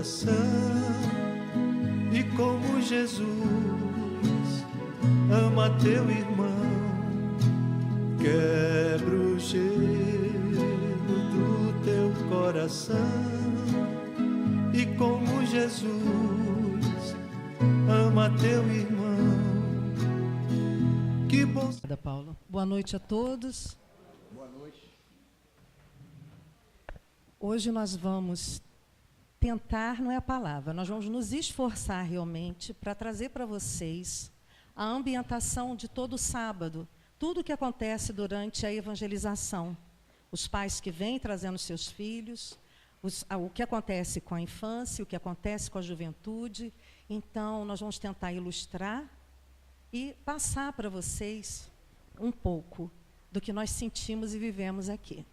coração. E como Jesus ama teu irmão, quebra o gelo do teu coração. E como Jesus ama teu irmão, que bom. Obrigada, Paulo. Boa noite a todos. Boa noite. Hoje nós vamos tentar, não é a palavra, nós vamos nos esforçar realmente para trazer para vocês a ambientação de todo sábado, tudo o que acontece durante a evangelização. Os pais que vêm trazendo seus filhos, o que acontece com a infância, o que acontece com a juventude. Então, nós vamos tentar ilustrar e passar para vocês um pouco do que nós sentimos e vivemos aqui.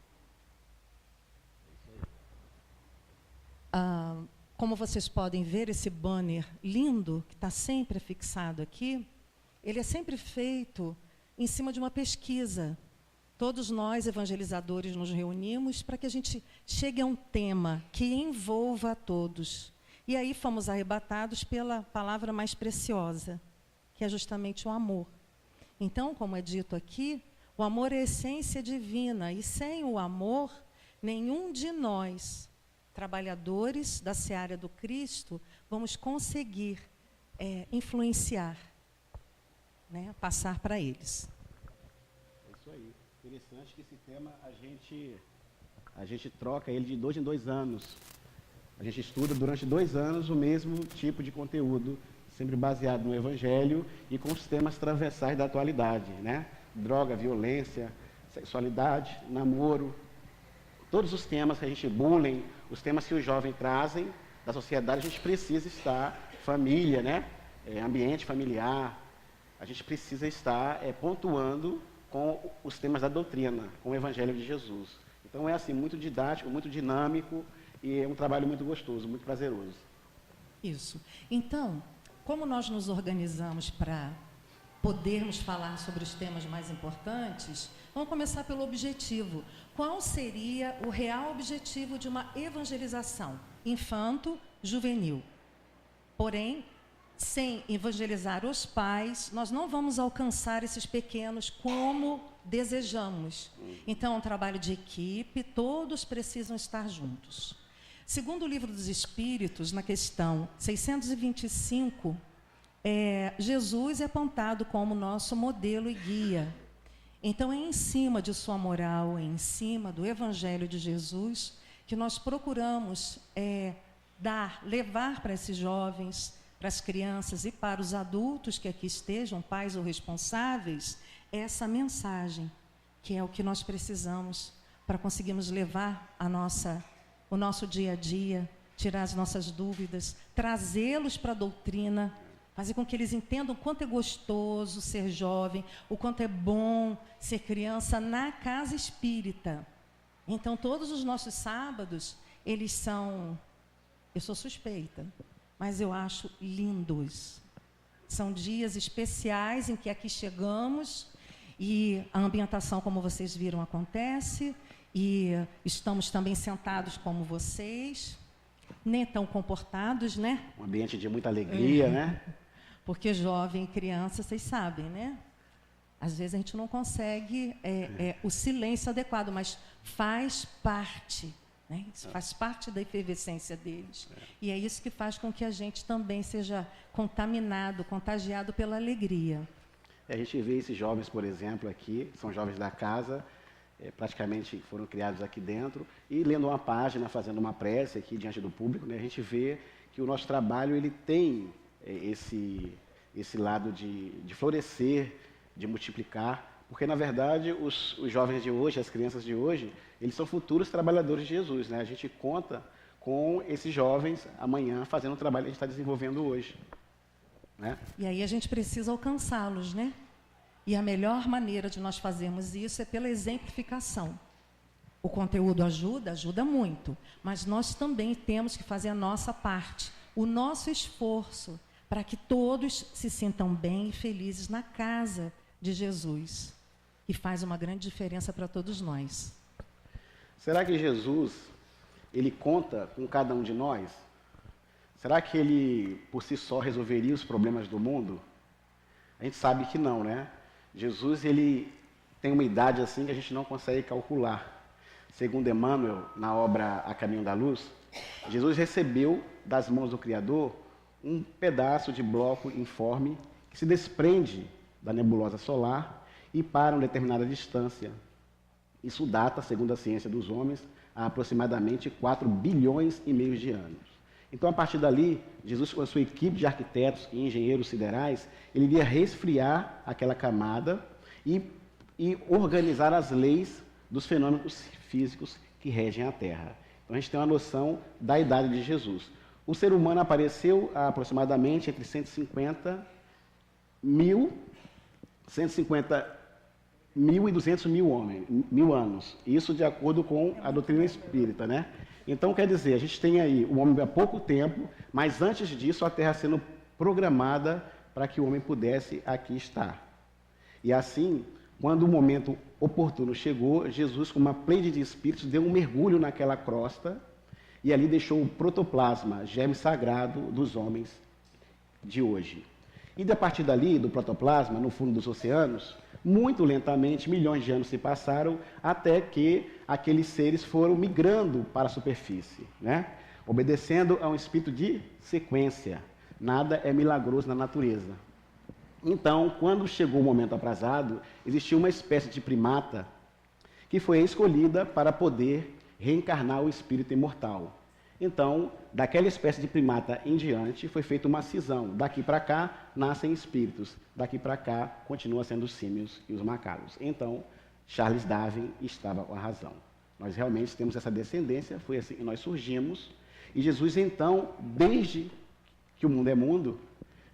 Como vocês podem ver, esse banner lindo, que está sempre fixado aqui, ele é sempre feito em cima de uma pesquisa. Todos nós, evangelizadores, nos reunimos para que a gente chegue a um tema que envolva a todos. E aí fomos arrebatados pela palavra mais preciosa, que é justamente o amor. Então, como é dito aqui, o amor é a essência divina, e sem o amor, nenhum de nós, trabalhadores da seara do Cristo, vamos conseguir influenciar, né, passar para eles. É isso aí. Interessante que esse tema a gente troca ele de 2 em 2 anos. A gente estuda durante 2 anos o mesmo tipo de conteúdo, sempre baseado no Evangelho e com os temas transversais da atualidade, né? Droga, violência, sexualidade, namoro, todos os temas que a gente bullying, os temas que os jovens trazem da sociedade, a gente precisa estar, família, né? Ambiente familiar, a gente precisa estar pontuando com os temas da doutrina, com o Evangelho de Jesus. Então é assim, muito didático, muito dinâmico e é um trabalho muito gostoso, muito prazeroso. Isso. Então, como nós nos organizamos para podermos falar sobre os temas mais importantes, vamos começar pelo objetivo. Qual seria o real objetivo de uma evangelização infanto-juvenil? Porém, sem evangelizar os pais, nós não vamos alcançar esses pequenos como desejamos. Então, é um trabalho de equipe, todos precisam estar juntos. Segundo o Livro dos Espíritos, na questão 625, Jesus é apontado como nosso modelo e guia. Então, é em cima de sua moral, é em cima do Evangelho de Jesus, que nós procuramos levar para esses jovens, para as crianças e para os adultos que aqui estejam, pais ou responsáveis, essa mensagem, que é o que nós precisamos para conseguirmos levar o nosso dia a dia, tirar as nossas dúvidas, trazê-los para a doutrina, fazer com que eles entendam o quanto é gostoso ser jovem, o quanto é bom ser criança na casa espírita. Então, todos os nossos sábados, eles são, eu sou suspeita, mas eu acho lindos. São dias especiais em que aqui chegamos e a ambientação, como vocês viram, acontece, e estamos também sentados como vocês, nem tão comportados, né? Um ambiente de muita alegria, né? Porque jovem e criança, vocês sabem, né? Às vezes a gente não consegue o silêncio adequado, mas faz parte, né? Isso faz parte da efervescência deles. E é isso que faz com que a gente também seja contaminado, contagiado pela alegria. A gente vê esses jovens, por exemplo, aqui, são jovens da casa, praticamente foram criados aqui dentro, e lendo uma página, fazendo uma prece aqui diante do público, né, a gente vê que o nosso trabalho ele tem esse lado de florescer, de multiplicar, porque, na verdade, os jovens de hoje, as crianças de hoje, eles são futuros trabalhadores de Jesus, né? A gente conta com esses jovens amanhã fazendo o trabalho que a gente está desenvolvendo hoje, né? E aí a gente precisa alcançá-los, né? E a melhor maneira de nós fazermos isso é pela exemplificação. O conteúdo ajuda muito, mas nós também temos que fazer a nossa parte, o nosso esforço, para que todos se sintam bem e felizes na casa de Jesus, que faz uma grande diferença para todos nós. Será que Jesus, ele conta com cada um de nós? será que ele, por si só, resolveria os problemas do mundo? A gente sabe que não, né? Jesus, ele tem uma idade assim que a gente não consegue calcular. Segundo Emmanuel, na obra A Caminho da Luz, Jesus recebeu das mãos do Criador um pedaço de bloco informe que se desprende da nebulosa solar e para uma determinada distância. Isso data, segundo a ciência dos homens, a aproximadamente 4 bilhões e meio de anos. Então, a partir dali, Jesus, com a sua equipe de arquitetos e engenheiros siderais, ele iria resfriar aquela camada e organizar as leis dos fenômenos físicos que regem a Terra. Então, a gente tem uma noção da idade de Jesus. O ser humano apareceu há aproximadamente entre 150 mil e 200 mil anos. Isso de acordo com a doutrina espírita, né? Então, quer dizer, a gente tem aí o homem há pouco tempo, mas antes disso a Terra sendo programada para que o homem pudesse aqui estar. E assim, quando o momento oportuno chegou, Jesus, com uma pleide de espíritos, deu um mergulho naquela crosta e ali deixou o protoplasma, germe sagrado dos homens de hoje. E a partir dali, do protoplasma, no fundo dos oceanos, muito lentamente, milhões de anos se passaram, até que aqueles seres foram migrando para a superfície, né? Obedecendo a um espírito de sequência. Nada é milagroso na natureza. Então, quando chegou o momento aprazado, existiu uma espécie de primata que foi escolhida para poder reencarnar o espírito imortal. Então, daquela espécie de primata em diante, foi feita uma cisão. Daqui para cá, nascem espíritos. Daqui para cá, continua sendo os símios e os macacos. Então, Charles Darwin estava com a razão. Nós realmente temos essa descendência, foi assim que nós surgimos. E Jesus, então, desde que o mundo é mundo,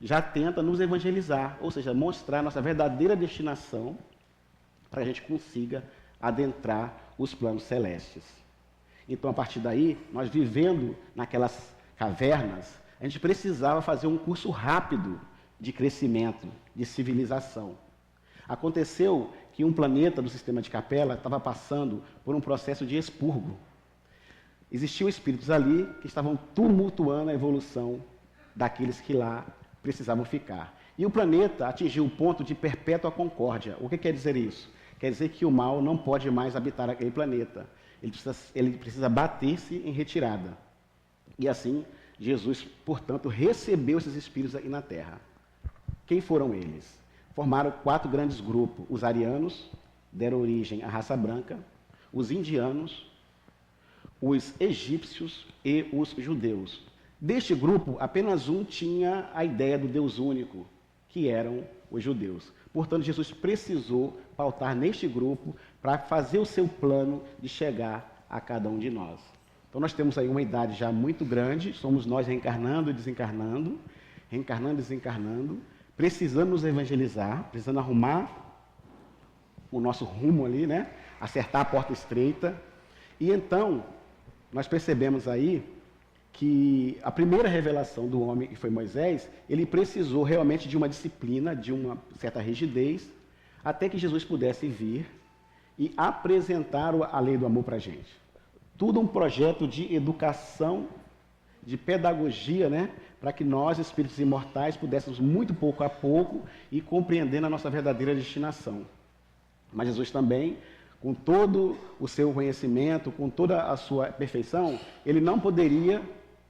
já tenta nos evangelizar, ou seja, mostrar nossa verdadeira destinação para que a gente consiga adentrar os planos celestes. Então, a partir daí, nós vivendo naquelas cavernas, a gente precisava fazer um curso rápido de crescimento, de civilização. Aconteceu que um planeta do sistema de Capela estava passando por um processo de expurgo. Existiam espíritos ali que estavam tumultuando a evolução daqueles que lá precisavam ficar. E o planeta atingiu o ponto de perpétua concórdia. O que quer dizer isso? Quer dizer que o mal não pode mais habitar aquele planeta. Ele precisa bater-se em retirada. E assim, Jesus, portanto, recebeu esses espíritos aí na Terra. Quem foram eles? Formaram 4 grandes grupos. Os arianos deram origem à raça branca, os indianos, os egípcios e os judeus. Deste grupo, apenas um tinha a ideia do Deus único, que eram os judeus. Portanto, Jesus precisou pautar neste grupo para fazer o seu plano de chegar a cada um de nós. Então, nós temos aí uma idade já muito grande, somos nós reencarnando e desencarnando, precisando nos evangelizar, precisando arrumar o nosso rumo ali, né? Acertar a porta estreita. E então, nós percebemos aí que a primeira revelação do homem, que foi Moisés, ele precisou realmente de uma disciplina, de uma certa rigidez, até que Jesus pudesse vir e apresentar a lei do amor para a gente. Tudo um projeto de educação, de pedagogia, né? Para que nós, espíritos imortais, pudéssemos muito pouco a pouco ir compreendendo a nossa verdadeira destinação. Mas Jesus também, com todo o seu conhecimento, com toda a sua perfeição, ele não poderia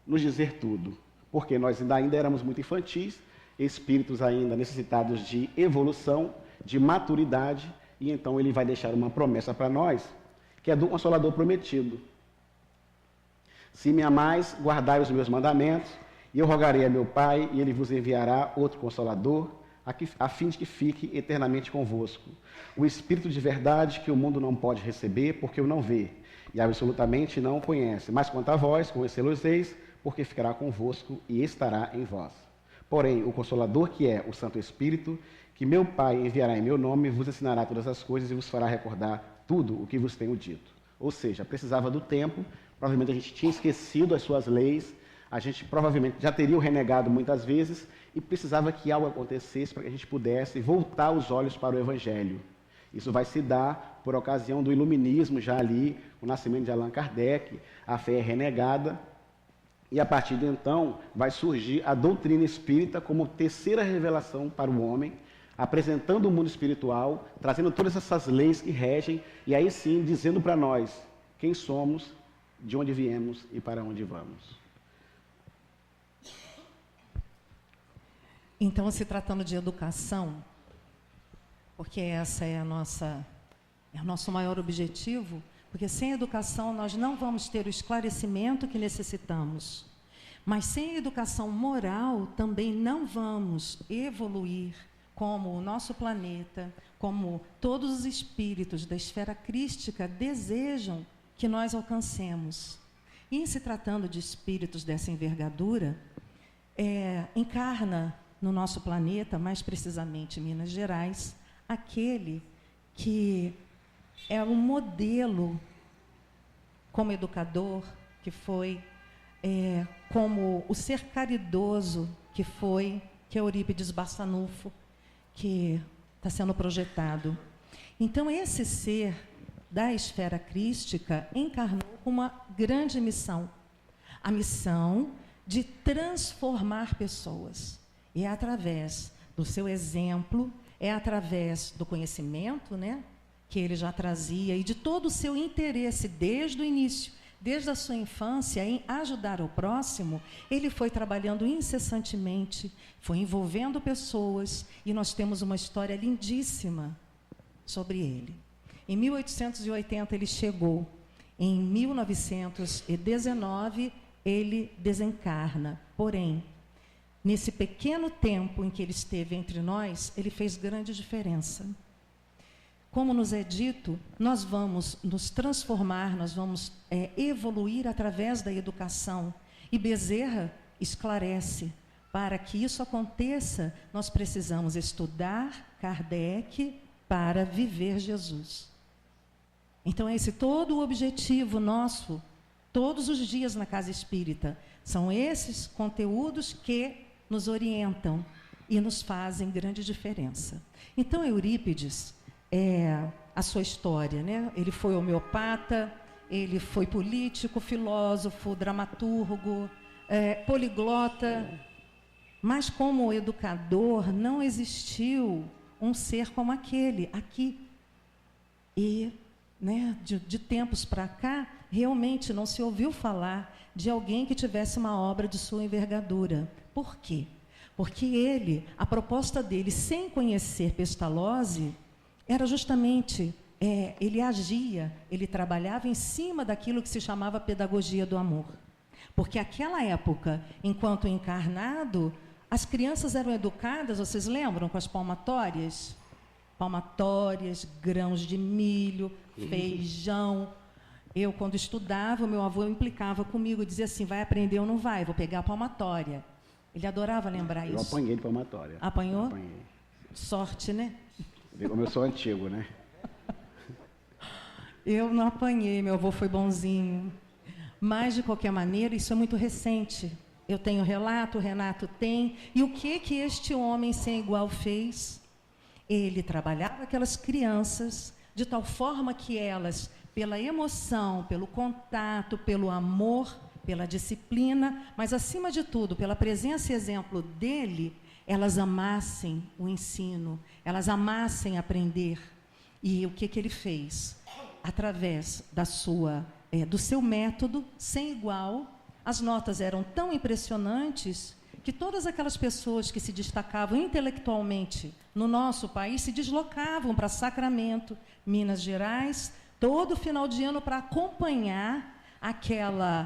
nos dizer tudo, porque nós ainda éramos muito infantis, espíritos ainda necessitados de evolução, de maturidade, e então ele vai deixar uma promessa para nós, que é do Consolador prometido. Se me amais, guardai os meus mandamentos, e eu rogarei a meu Pai, e ele vos enviará outro Consolador, a fim de que fique eternamente convosco. O Espírito de verdade que o mundo não pode receber, porque o não vê, e absolutamente não o conhece. Mas quanto a vós, conhecê-los-eis, porque ficará convosco e estará em vós. Porém, o Consolador, que é o Santo Espírito, que meu Pai enviará em meu nome, vos ensinará todas as coisas e vos fará recordar tudo o que vos tenho dito. Ou seja, precisava do tempo, provavelmente a gente tinha esquecido as suas leis, a gente provavelmente já teria o renegado muitas vezes e precisava que algo acontecesse para que a gente pudesse voltar os olhos para o Evangelho. Isso vai se dar por ocasião do iluminismo, já ali, o nascimento de Allan Kardec, a fé é renegada, E a partir de então vai surgir a doutrina espírita como terceira revelação para o homem, apresentando o mundo espiritual, trazendo todas essas leis que regem, e aí sim dizendo para nós quem somos, de onde viemos e para onde vamos. Então, se tratando de educação, porque essa é o nosso maior objetivo, porque sem educação nós não vamos ter o esclarecimento que necessitamos. Mas sem educação moral também não vamos evoluir como o nosso planeta, como todos os espíritos da esfera crística desejam que nós alcancemos. E em se tratando de espíritos dessa envergadura, encarna no nosso planeta, mais precisamente em Minas Gerais, aquele que é um modelo como educador, que foi como o ser caridoso que é Eurípides Barçanufo, que está sendo projetado. Então, esse ser da esfera crística encarnou com uma grande missão, a missão de transformar pessoas. E é através do seu exemplo, é através do conhecimento, né, que ele já trazia, e de todo o seu interesse desde o início, desde a sua infância, em ajudar o próximo, ele foi trabalhando incessantemente, foi envolvendo pessoas, e nós temos uma história lindíssima sobre ele. Em 1880 ele chegou, em 1919 ele desencarna, porém, nesse pequeno tempo em que ele esteve entre nós, ele fez grande diferença. Como nos é dito, nós vamos nos transformar, nós vamos evoluir através da educação. E Bezerra esclarece, para que isso aconteça, nós precisamos estudar Kardec para viver Jesus. Então, esse todo o objetivo nosso, todos os dias na Casa Espírita, são esses conteúdos que nos orientam e nos fazem grande diferença. Então, Eurípides, a sua história, né? Ele foi homeopata, ele foi político, filósofo, dramaturgo, poliglota, mas como educador não existiu um ser como aquele aqui. E, né, de tempos para cá, realmente não se ouviu falar de alguém que tivesse uma obra de sua envergadura. Por quê? Porque a proposta dele, sem conhecer Pestalozzi, era justamente, ele agia, ele trabalhava em cima daquilo que se chamava pedagogia do amor. Porque naquela época, enquanto encarnado, as crianças eram educadas, vocês lembram, com as palmatórias? Palmatórias, grãos de milho, feijão. Eu, quando estudava, o meu avô implicava comigo, dizia assim, vai aprender ou não vai? Vou pegar a palmatória. Ele adorava lembrar isso. Eu apanhei de palmatória. Apanhou? Apanhei. Sorte, né? Como eu sou antigo, né? Eu não apanhei, meu avô foi bonzinho. Mas, de qualquer maneira, isso é muito recente. Eu tenho relato, o Renato tem. E o que este homem sem igual fez? Ele trabalhava aquelas crianças de tal forma que elas, pela emoção, pelo contato, pelo amor, pela disciplina, mas, acima de tudo, pela presença e exemplo dele, elas amassem o ensino, elas amassem aprender. E o que ele fez? Através do seu método, sem igual, as notas eram tão impressionantes que todas aquelas pessoas que se destacavam intelectualmente no nosso país se deslocavam para Sacramento, Minas Gerais, todo final de ano para acompanhar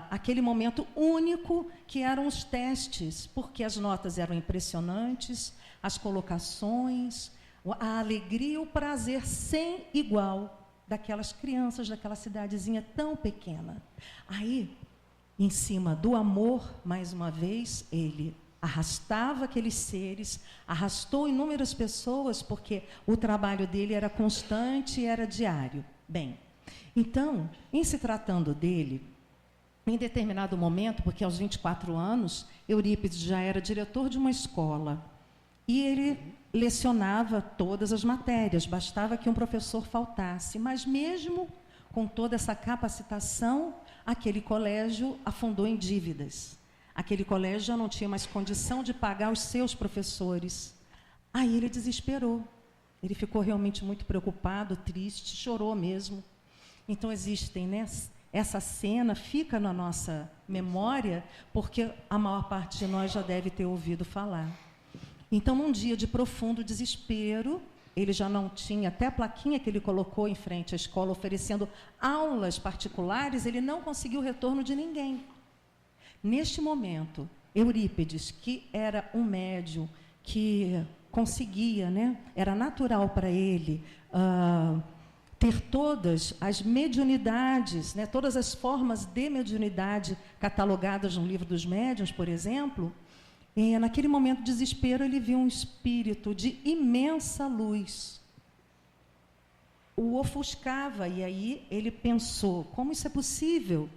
aquele momento único que eram os testes, porque as notas eram impressionantes, as colocações, a alegria e o prazer sem igual daquelas crianças, daquela cidadezinha tão pequena. Aí, em cima do amor, mais uma vez, ele arrastava aqueles seres, arrastou inúmeras pessoas, porque o trabalho dele era constante e era diário. Bem, então, em se tratando dele, em determinado momento, porque aos 24 anos, Eurípides já era diretor de uma escola, e ele lecionava todas as matérias, bastava que um professor faltasse, mas mesmo com toda essa capacitação, aquele colégio afundou em dívidas. Aquele colégio já não tinha mais condição de pagar os seus professores. Aí ele desesperou. Ele ficou realmente muito preocupado, triste, chorou mesmo. Então existem, né? Essa cena fica na nossa memória, porque a maior parte de nós já deve ter ouvido falar. Então, num dia de profundo desespero, ele já não tinha, até a plaquinha que ele colocou em frente à escola, oferecendo aulas particulares, ele não conseguiu o retorno de ninguém. Neste momento, Eurípides, que era um médium que conseguia, né, era natural para ele ter todas as mediunidades, né, todas as formas de mediunidade catalogadas no Livro dos Médiuns, por exemplo, naquele momento de desespero, ele viu um espírito de imensa luz. O ofuscava, e aí ele pensou, como isso é possível?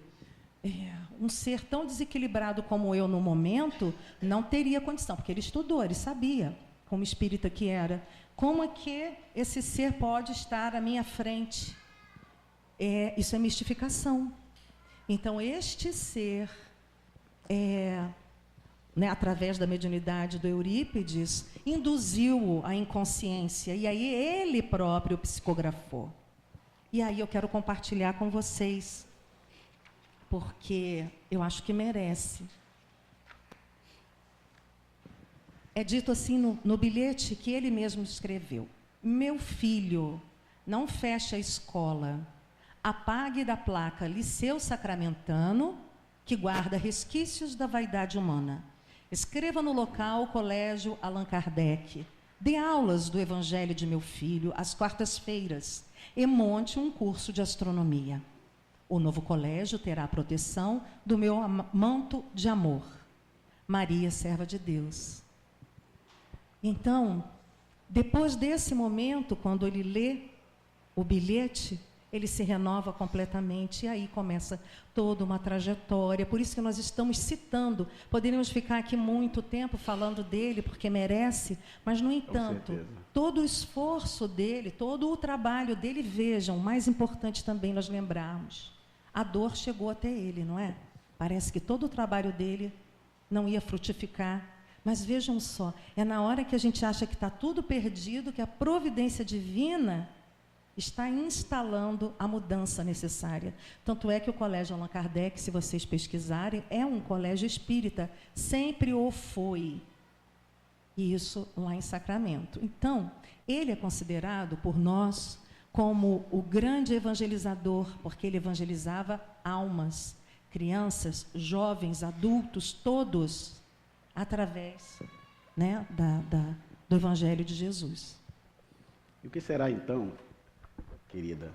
Um ser tão desequilibrado como eu no momento não teria condição, porque ele estudou, ele sabia, como espírita que era, como é que esse ser pode estar à minha frente? Isso é mistificação. Então, este ser, né, através da mediunidade do Eurípides, induziu-o à inconsciência, e aí ele próprio psicografou. E aí eu quero compartilhar com vocês, porque eu acho que merece. É dito assim no bilhete que ele mesmo escreveu: meu filho, não feche a escola, apague da placa Liceu Sacramentano, que guarda resquícios da vaidade humana. Escreva no local Colégio Allan Kardec. Dê aulas do Evangelho de meu filho às quartas-feiras e monte um curso de astronomia. O novo colégio terá a proteção do meu manto de amor. Maria, serva de Deus. Então, depois desse momento, quando ele lê o bilhete, ele se renova completamente, e aí começa toda uma trajetória. Por isso que nós estamos citando. Poderíamos ficar aqui muito tempo falando dele, porque merece, mas, no entanto, todo o esforço dele, todo o trabalho dele, vejam, mais importante também nós lembrarmos, a dor chegou até ele, não é? Parece que todo o trabalho dele não ia frutificar. Mas vejam só, é na hora que a gente acha que está tudo perdido, que a providência divina está instalando a mudança necessária. Tanto é que o Colégio Allan Kardec, se vocês pesquisarem, é um colégio espírita, sempre o foi. E isso lá em Sacramento. Então, ele é considerado por nós como o grande evangelizador, porque ele evangelizava almas, crianças, jovens, adultos, todos, através, né, do Evangelho de Jesus. E o que será, então, querida,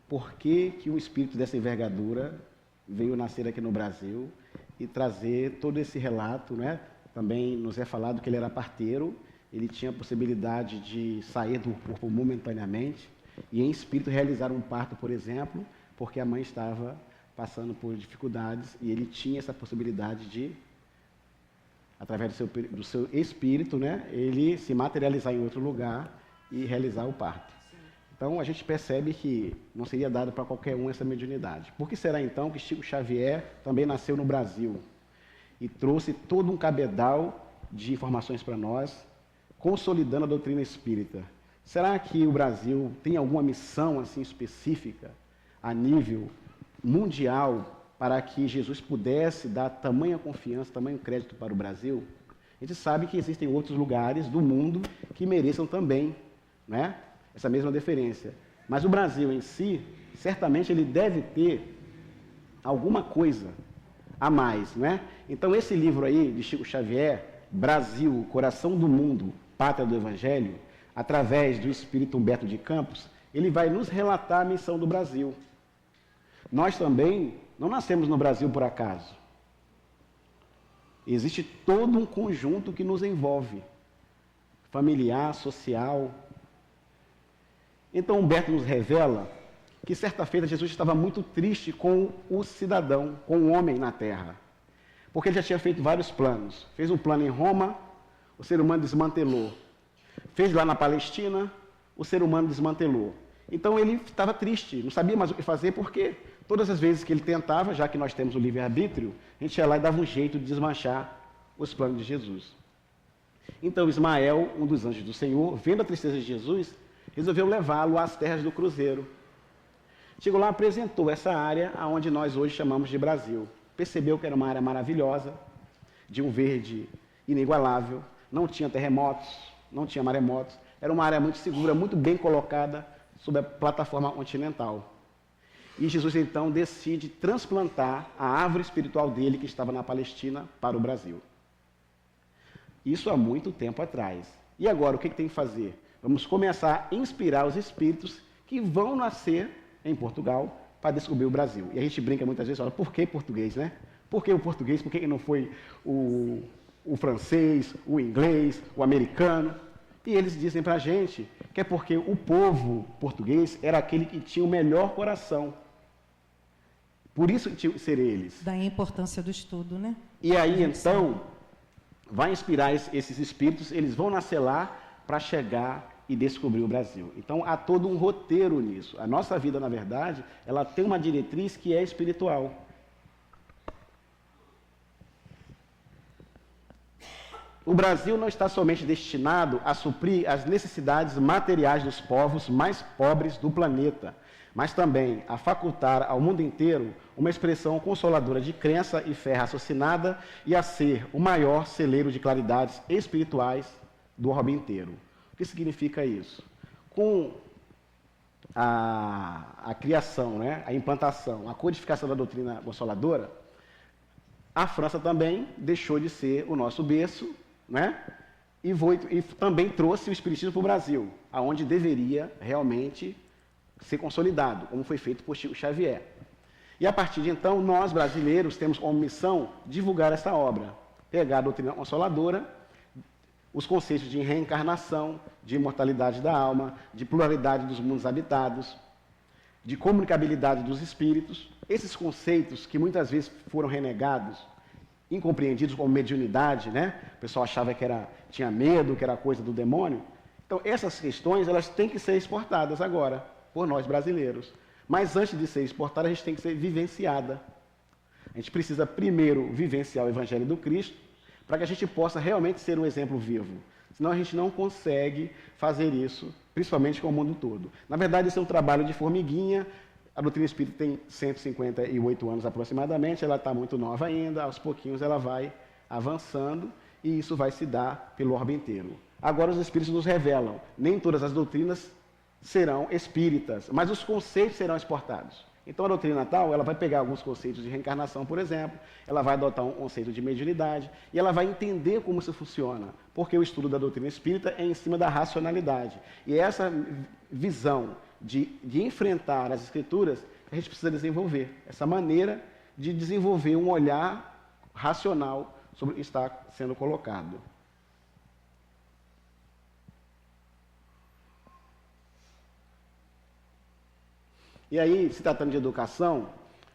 por que um espírito dessa envergadura veio nascer aqui no Brasil e trazer todo esse relato, né? Também nos é falado que ele era parteiro, ele tinha a possibilidade de sair do corpo momentaneamente e em espírito realizar um parto, por exemplo, porque a mãe estava passando por dificuldades e ele tinha essa possibilidade de, através do seu espírito, né, ele se materializar em outro lugar e realizar o parto. Então, a gente percebe que não seria dado para qualquer um essa mediunidade. Por que será, então, que Chico Xavier também nasceu no Brasil e trouxe todo um cabedal de informações para nós, consolidando a doutrina espírita? Será que o Brasil tem alguma missão assim específica, a nível mundial, para que Jesus pudesse dar tamanha confiança, tamanho crédito para o Brasil? A gente sabe que existem outros lugares do mundo que mereçam também, né, essa mesma deferência. Mas o Brasil em si, certamente ele deve ter alguma coisa a mais, não é? Então esse livro aí de Chico Xavier, Brasil, Coração do Mundo, Pátria do Evangelho, através do Espírito Humberto de Campos, ele vai nos relatar a missão do Brasil. Nós também não nascemos no Brasil por acaso. Existe todo um conjunto que nos envolve, familiar, social. Então Humberto nos revela que certa feita Jesus estava muito triste com o cidadão, com o homem na terra, porque ele já tinha feito vários planos. Fez um plano em Roma, o ser humano desmantelou. Fez lá na Palestina, o ser humano desmantelou. Então ele estava triste, não sabia mais o que fazer, por quê? Todas as vezes que ele tentava, já que nós temos o livre-arbítrio, a gente ia lá e dava um jeito de desmanchar os planos de Jesus. Então Ismael, um dos anjos do Senhor, vendo a tristeza de Jesus, resolveu levá-lo às terras do cruzeiro. Chegou lá, apresentou essa área onde nós hoje chamamos de Brasil. Percebeu que era uma área maravilhosa, de um verde inigualável, não tinha terremotos, não tinha maremotos, era uma área muito segura, muito bem colocada sobre a plataforma continental. E Jesus então decide transplantar a árvore espiritual dele que estava na Palestina para o Brasil. Isso há muito tempo atrás. E agora o que tem que fazer? Vamos começar a inspirar os espíritos que vão nascer em Portugal para descobrir o Brasil. E a gente brinca muitas vezes, fala, por que português, né? Por que o português? Por que não foi o francês, o inglês, o americano? E eles dizem para a gente que é porque o povo português era aquele que tinha o melhor coração. Por isso tinha que ser eles. Daí a importância do estudo, né? E aí, então, vai inspirar esses espíritos, eles vão nascer lá para chegar e descobrir o Brasil. Então, há todo um roteiro nisso. A nossa vida, na verdade, ela tem uma diretriz que é espiritual. O Brasil não está somente destinado a suprir as necessidades materiais dos povos mais pobres do planeta, mas também a facultar ao mundo inteiro uma expressão consoladora de crença e fé raciocinada e a ser o maior celeiro de claridades espirituais do orbe inteiro. O que significa isso? Com a criação, né, a implantação, a codificação da doutrina consoladora, a França também deixou de ser o nosso berço, né, e também trouxe o espiritismo para o Brasil, aonde deveria realmente ser consolidado, como foi feito por Chico Xavier. E a partir de então, nós brasileiros temos como missão divulgar essa obra, pegar a doutrina consoladora, os conceitos de reencarnação, de imortalidade da alma, de pluralidade dos mundos habitados, de comunicabilidade dos espíritos, esses conceitos que muitas vezes foram renegados, incompreendidos como mediunidade, né? O pessoal achava que tinha medo, que era coisa do demônio. Então, essas questões, elas têm que ser exportadas agora, por nós brasileiros. Mas antes de ser exportada, a gente tem que ser vivenciada. A gente precisa primeiro vivenciar o Evangelho do Cristo, para que a gente possa realmente ser um exemplo vivo. Senão a gente não consegue fazer isso, principalmente com o mundo todo. Na verdade, isso é um trabalho de formiguinha. A doutrina espírita tem 158 anos aproximadamente, ela está muito nova ainda, aos pouquinhos ela vai avançando e isso vai se dar pelo orbe inteiro. Agora os espíritos nos revelam, nem todas as doutrinas serão espíritas, mas os conceitos serão exportados. Então a doutrina tal, ela vai pegar alguns conceitos de reencarnação, por exemplo, ela vai adotar um conceito de mediunidade e ela vai entender como isso funciona, porque o estudo da doutrina espírita é em cima da racionalidade. E essa visão de enfrentar as escrituras, a gente precisa desenvolver, essa maneira de desenvolver um olhar racional sobre o que está sendo colocado. E aí, se tratando de educação,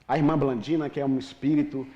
a irmã Blandina, que é um espírito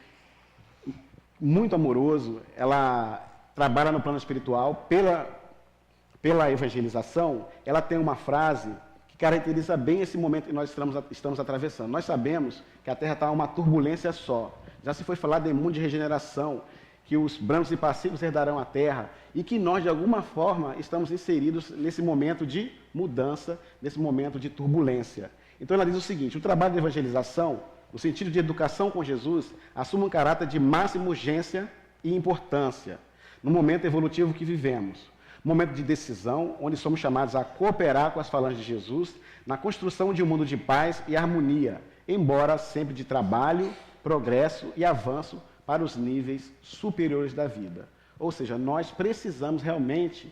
muito amoroso, ela trabalha no plano espiritual pela evangelização, ela tem uma frase que caracteriza bem esse momento que nós estamos atravessando. Nós sabemos que a Terra está em uma turbulência só. Já se foi falado em mundo de regeneração, que os brancos e pacíficos herdarão a Terra e que nós, de alguma forma, estamos inseridos nesse momento de mudança, nesse momento de turbulência. Então ela diz o seguinte: o trabalho de evangelização, no sentido de educação com Jesus, assume um caráter de máxima urgência e importância no momento evolutivo que vivemos. Momento de decisão, onde somos chamados a cooperar com as falanges de Jesus na construção de um mundo de paz e harmonia, embora sempre de trabalho, progresso e avanço para os níveis superiores da vida. Ou seja, nós precisamos realmente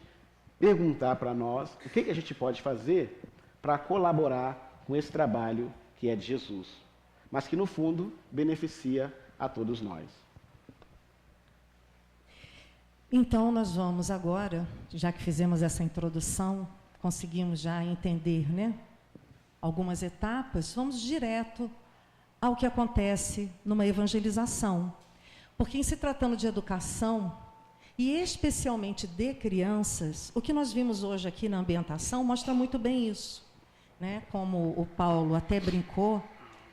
perguntar para nós o que a gente pode fazer para colaborar com esse trabalho que é de Jesus, mas que no fundo beneficia a todos nós. Então nós vamos agora, já que fizemos essa introdução, conseguimos já entender, né, algumas etapas, vamos direto ao que acontece numa evangelização. Porque em se tratando de educação, e especialmente de crianças, o que nós vimos hoje aqui na ambientação mostra muito bem isso. Né? Como o Paulo até brincou,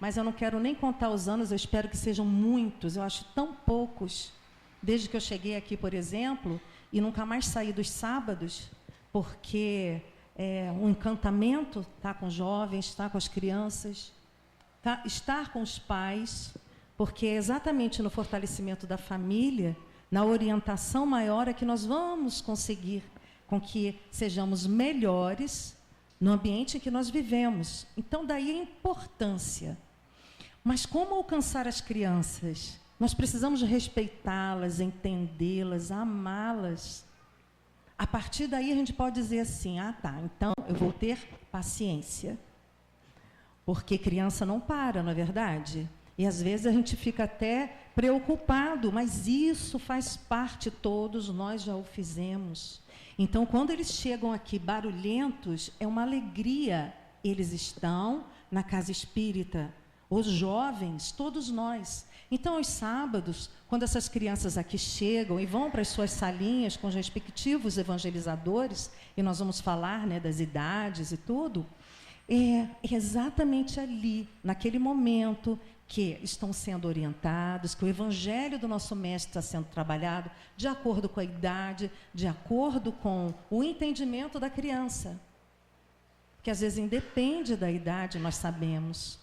mas eu não quero nem contar os anos, eu espero que sejam muitos, eu acho tão poucos, desde que eu cheguei aqui, por exemplo, e nunca mais saí dos sábados, porque é um encantamento estar com os jovens, estar com as crianças, estar com os pais, porque é exatamente no fortalecimento da família, na orientação maior, é que nós vamos conseguir com que sejamos melhores no ambiente em que nós vivemos. Então, daí a importância. Mas como alcançar as crianças? Nós precisamos respeitá-las, entendê-las, amá-las. A partir daí a gente pode dizer assim, então eu vou ter paciência. Porque criança não para, não é verdade? E às vezes a gente fica até preocupado, mas isso faz parte, todos nós já o fizemos. Então, quando eles chegam aqui barulhentos, é uma alegria. Eles estão na casa espírita, os jovens, todos nós. Então, aos sábados, quando essas crianças aqui chegam e vão para as suas salinhas com os respectivos evangelizadores, e nós vamos falar, né, das idades e tudo, é exatamente ali, naquele momento, que estão sendo orientados, que o evangelho do nosso mestre está sendo trabalhado de acordo com a idade, de acordo com o entendimento da criança. Que às vezes independe da idade, nós sabemos.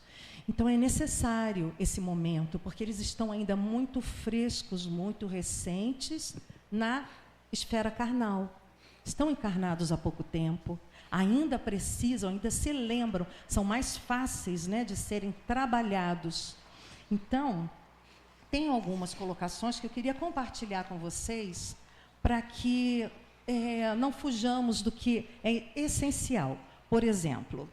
Então é necessário esse momento, porque eles estão ainda muito frescos, muito recentes na esfera carnal. Estão encarnados há pouco tempo, ainda precisam, ainda se lembram, são mais fáceis, né, de serem trabalhados. Então, tem algumas colocações que eu queria compartilhar com vocês, para que não fujamos do que é essencial. Por exemplo,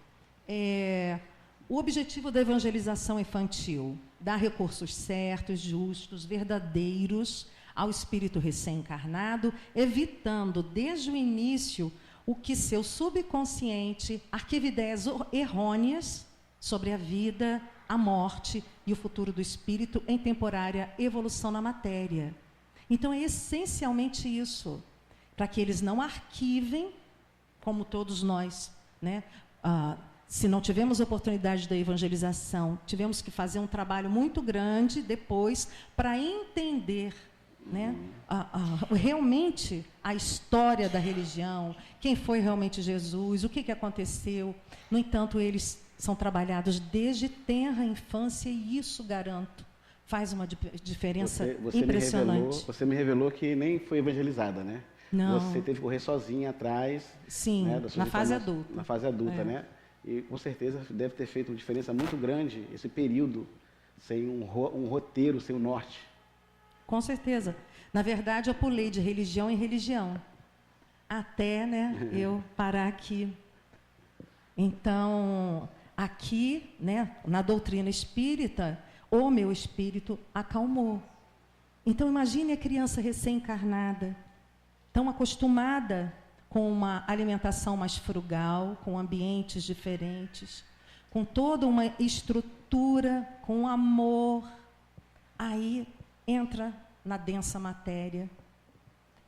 o objetivo da evangelização infantil, dar recursos certos, justos, verdadeiros ao espírito recém-encarnado, evitando desde o início o que seu subconsciente arquiva ideias errôneas sobre a vida, a morte e o futuro do espírito em temporária evolução na matéria. Então é essencialmente isso, para que eles não arquivem, como todos nós, né? Se não tivemos oportunidade da evangelização, tivemos que fazer um trabalho muito grande depois para entender, né, realmente a história da religião, quem foi realmente Jesus, o que aconteceu. No entanto, eles são trabalhados desde tenra infância e isso, garanto, faz uma diferença impressionante. Você me revelou que nem foi evangelizada, né? Não. Você teve que correr sozinha atrás. Sim, né, na fase adulta. Na fase adulta, né? E com certeza deve ter feito uma diferença muito grande esse período, sem um roteiro, sem um norte. Com certeza. Na verdade, eu pulei de religião em religião, até, né, eu parar aqui. Então, aqui, né, na doutrina espírita, o meu espírito acalmou. Então, imagine a criança recém-encarnada, tão acostumada com uma alimentação mais frugal, com ambientes diferentes, com toda uma estrutura, com amor. Aí entra na densa matéria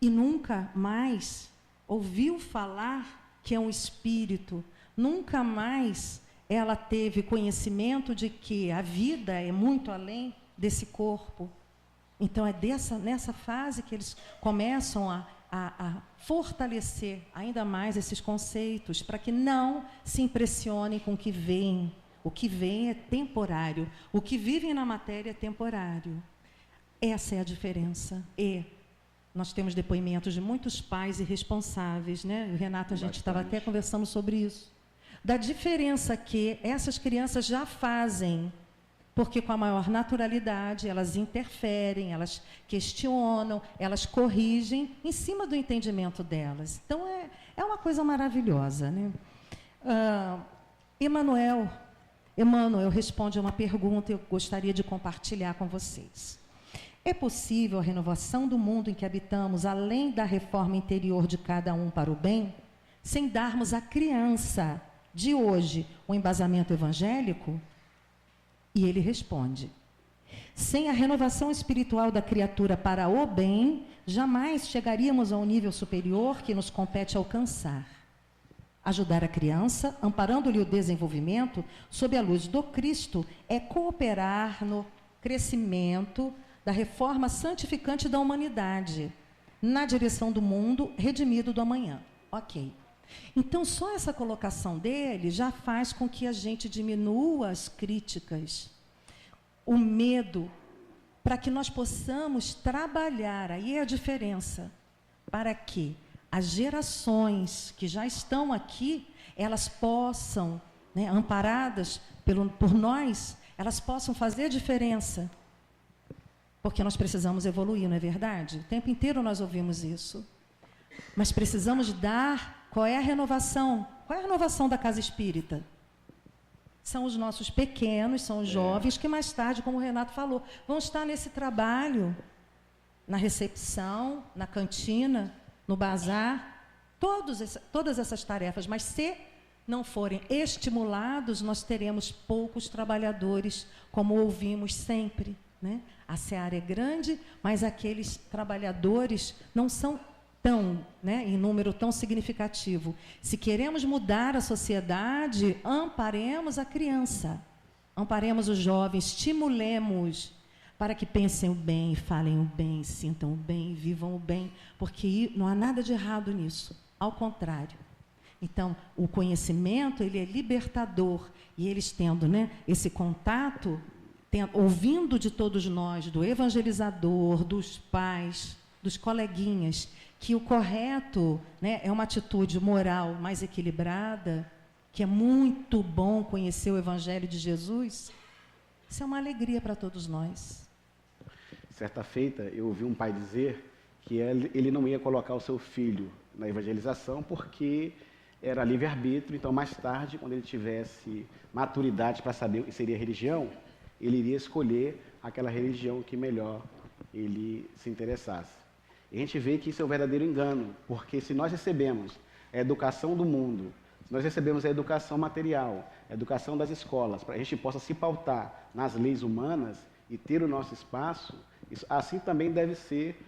e nunca mais ouviu falar que é um espírito, nunca mais ela teve conhecimento de que a vida é muito além desse corpo. Então é nessa fase que eles começam a fortalecer ainda mais esses conceitos, para que não se impressionem com o que vem. O que vem é temporário, o que vivem na matéria é temporário. Essa é a diferença. E nós temos depoimentos de muitos pais irresponsáveis, né? O Renato, a gente estava até conversando sobre isso, da diferença que essas crianças já fazem, porque com a maior naturalidade elas interferem, elas questionam, elas corrigem em cima do entendimento delas. Então é uma coisa maravilhosa, né? Emmanuel responde a uma pergunta que eu gostaria de compartilhar com vocês. É possível a renovação do mundo em que habitamos, além da reforma interior de cada um para o bem, sem darmos à criança de hoje um embasamento evangélico? E ele responde: sem a renovação espiritual da criatura para o bem, jamais chegaríamos a um nível superior que nos compete alcançar. Ajudar a criança, amparando-lhe o desenvolvimento sob a luz do Cristo, é cooperar no crescimento da reforma santificante da humanidade, na direção do mundo redimido do amanhã. Ok. Então, só essa colocação dele já faz com que a gente diminua as críticas, o medo, para que nós possamos trabalhar, aí é a diferença, para que as gerações que já estão aqui, elas possam, né, amparadas por nós, elas possam fazer a diferença. Porque nós precisamos evoluir, não é verdade? O tempo inteiro nós ouvimos isso. Mas precisamos dar, qual é a renovação? Qual é a renovação da casa espírita? São os nossos pequenos, são os jovens que mais tarde, como o Renato falou, vão estar nesse trabalho, na recepção, na cantina, no bazar, todas essas tarefas. Mas se não forem estimulados, nós teremos poucos trabalhadores, como ouvimos sempre, né? A seara é grande, mas aqueles trabalhadores não são tão, né, em número tão significativo. Se queremos mudar a sociedade, amparemos a criança, amparemos os jovens, estimulemos para que pensem o bem, falem o bem, sintam o bem, vivam o bem, porque não há nada de errado nisso, ao contrário. Então, o conhecimento, ele é libertador, e eles tendo, né, esse contato, ouvindo de todos nós, do evangelizador, dos pais, dos coleguinhas, que o correto, né, é uma atitude moral mais equilibrada, que é muito bom conhecer o Evangelho de Jesus, isso é uma alegria para todos nós. Certa feita, eu ouvi um pai dizer que ele não ia colocar o seu filho na evangelização porque era livre-arbítrio, então mais tarde, quando ele tivesse maturidade para saber o que seria religião, ele iria escolher aquela religião que melhor ele se interessasse. E a gente vê que isso é um verdadeiro engano, porque se nós recebemos a educação do mundo, se nós recebemos a educação material, a educação das escolas, para que a gente possa se pautar nas leis humanas e ter o nosso espaço, isso, assim também deve ser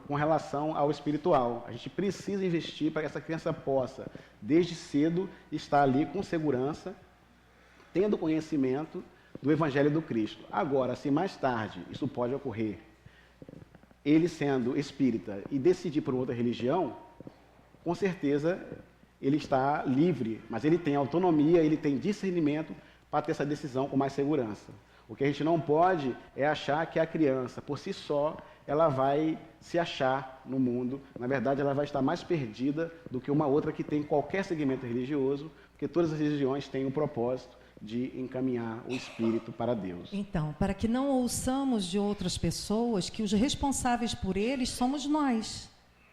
com relação ao espiritual. A gente precisa investir para que essa criança possa, desde cedo, estar ali com segurança, tendo conhecimento do Evangelho do Cristo. Agora, se mais tarde isso pode ocorrer, ele sendo espírita e decidir por outra religião, com certeza ele está livre, mas ele tem autonomia, ele tem discernimento para ter essa decisão com mais segurança. O que a gente não pode é achar que a criança, por si só, ela vai se achar no mundo. Na verdade, ela vai estar mais perdida do que uma outra que tem qualquer segmento religioso, porque todas as religiões têm o propósito de encaminhar o espírito para Deus. Então, para que não ouçamos de outras pessoas que os responsáveis por eles somos nós.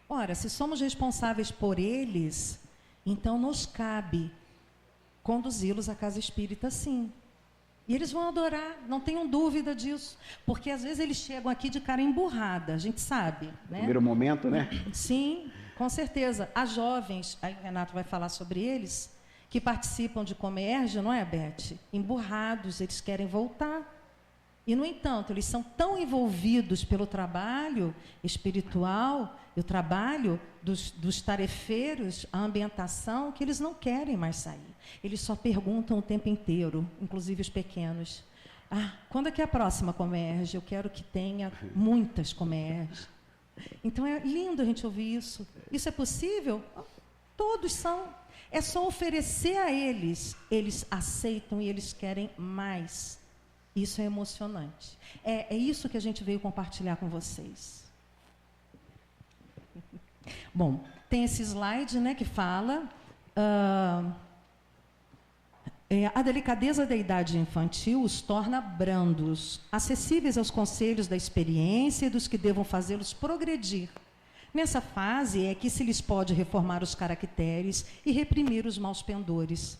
Ora, se somos responsáveis por eles, então nos cabe conduzi-los à casa espírita, sim. E eles vão adorar, não tenham dúvida disso. Porque às vezes eles chegam aqui de cara emburrada, a gente sabe, né? Primeiro momento, né? Sim, com certeza. As jovens, aí o Renato vai falar sobre eles, que participam de Comércio, não é, Beth? Emburrados, eles querem voltar. E, no entanto, eles são tão envolvidos pelo trabalho espiritual, o trabalho dos tarefeiros, a ambientação, que eles não querem mais sair. Eles só perguntam o tempo inteiro, inclusive os pequenos. Ah, quando é que é a próxima Comércio? Eu quero que tenha muitas Comércio. Então, é lindo a gente ouvir isso. Isso é possível? Todos são. É só oferecer a eles. Eles aceitam e eles querem mais. Isso é emocionante. É isso que a gente veio compartilhar com vocês. Bom, tem esse slide, né, que fala a delicadeza da idade infantil os torna brandos, acessíveis aos conselhos da experiência e dos que devam fazê-los progredir. Nessa fase é que se lhes pode reformar os caracteres e reprimir os maus pendores.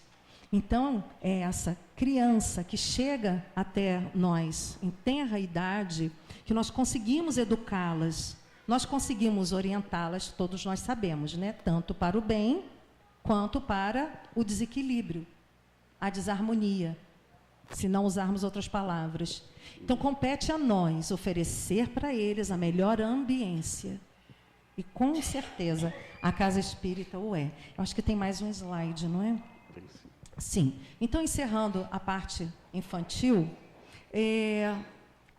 Então, é essa criança que chega até nós em tenra idade, que nós conseguimos educá-las, nós conseguimos orientá-las, todos nós sabemos, né? Tanto para o bem, quanto para o desequilíbrio, a desarmonia, se não usarmos outras palavras. Então, compete a nós oferecer para eles a melhor ambiência. E com certeza a casa espírita o é. Eu acho que tem mais um slide, não é? Sim. Então, encerrando a parte infantil,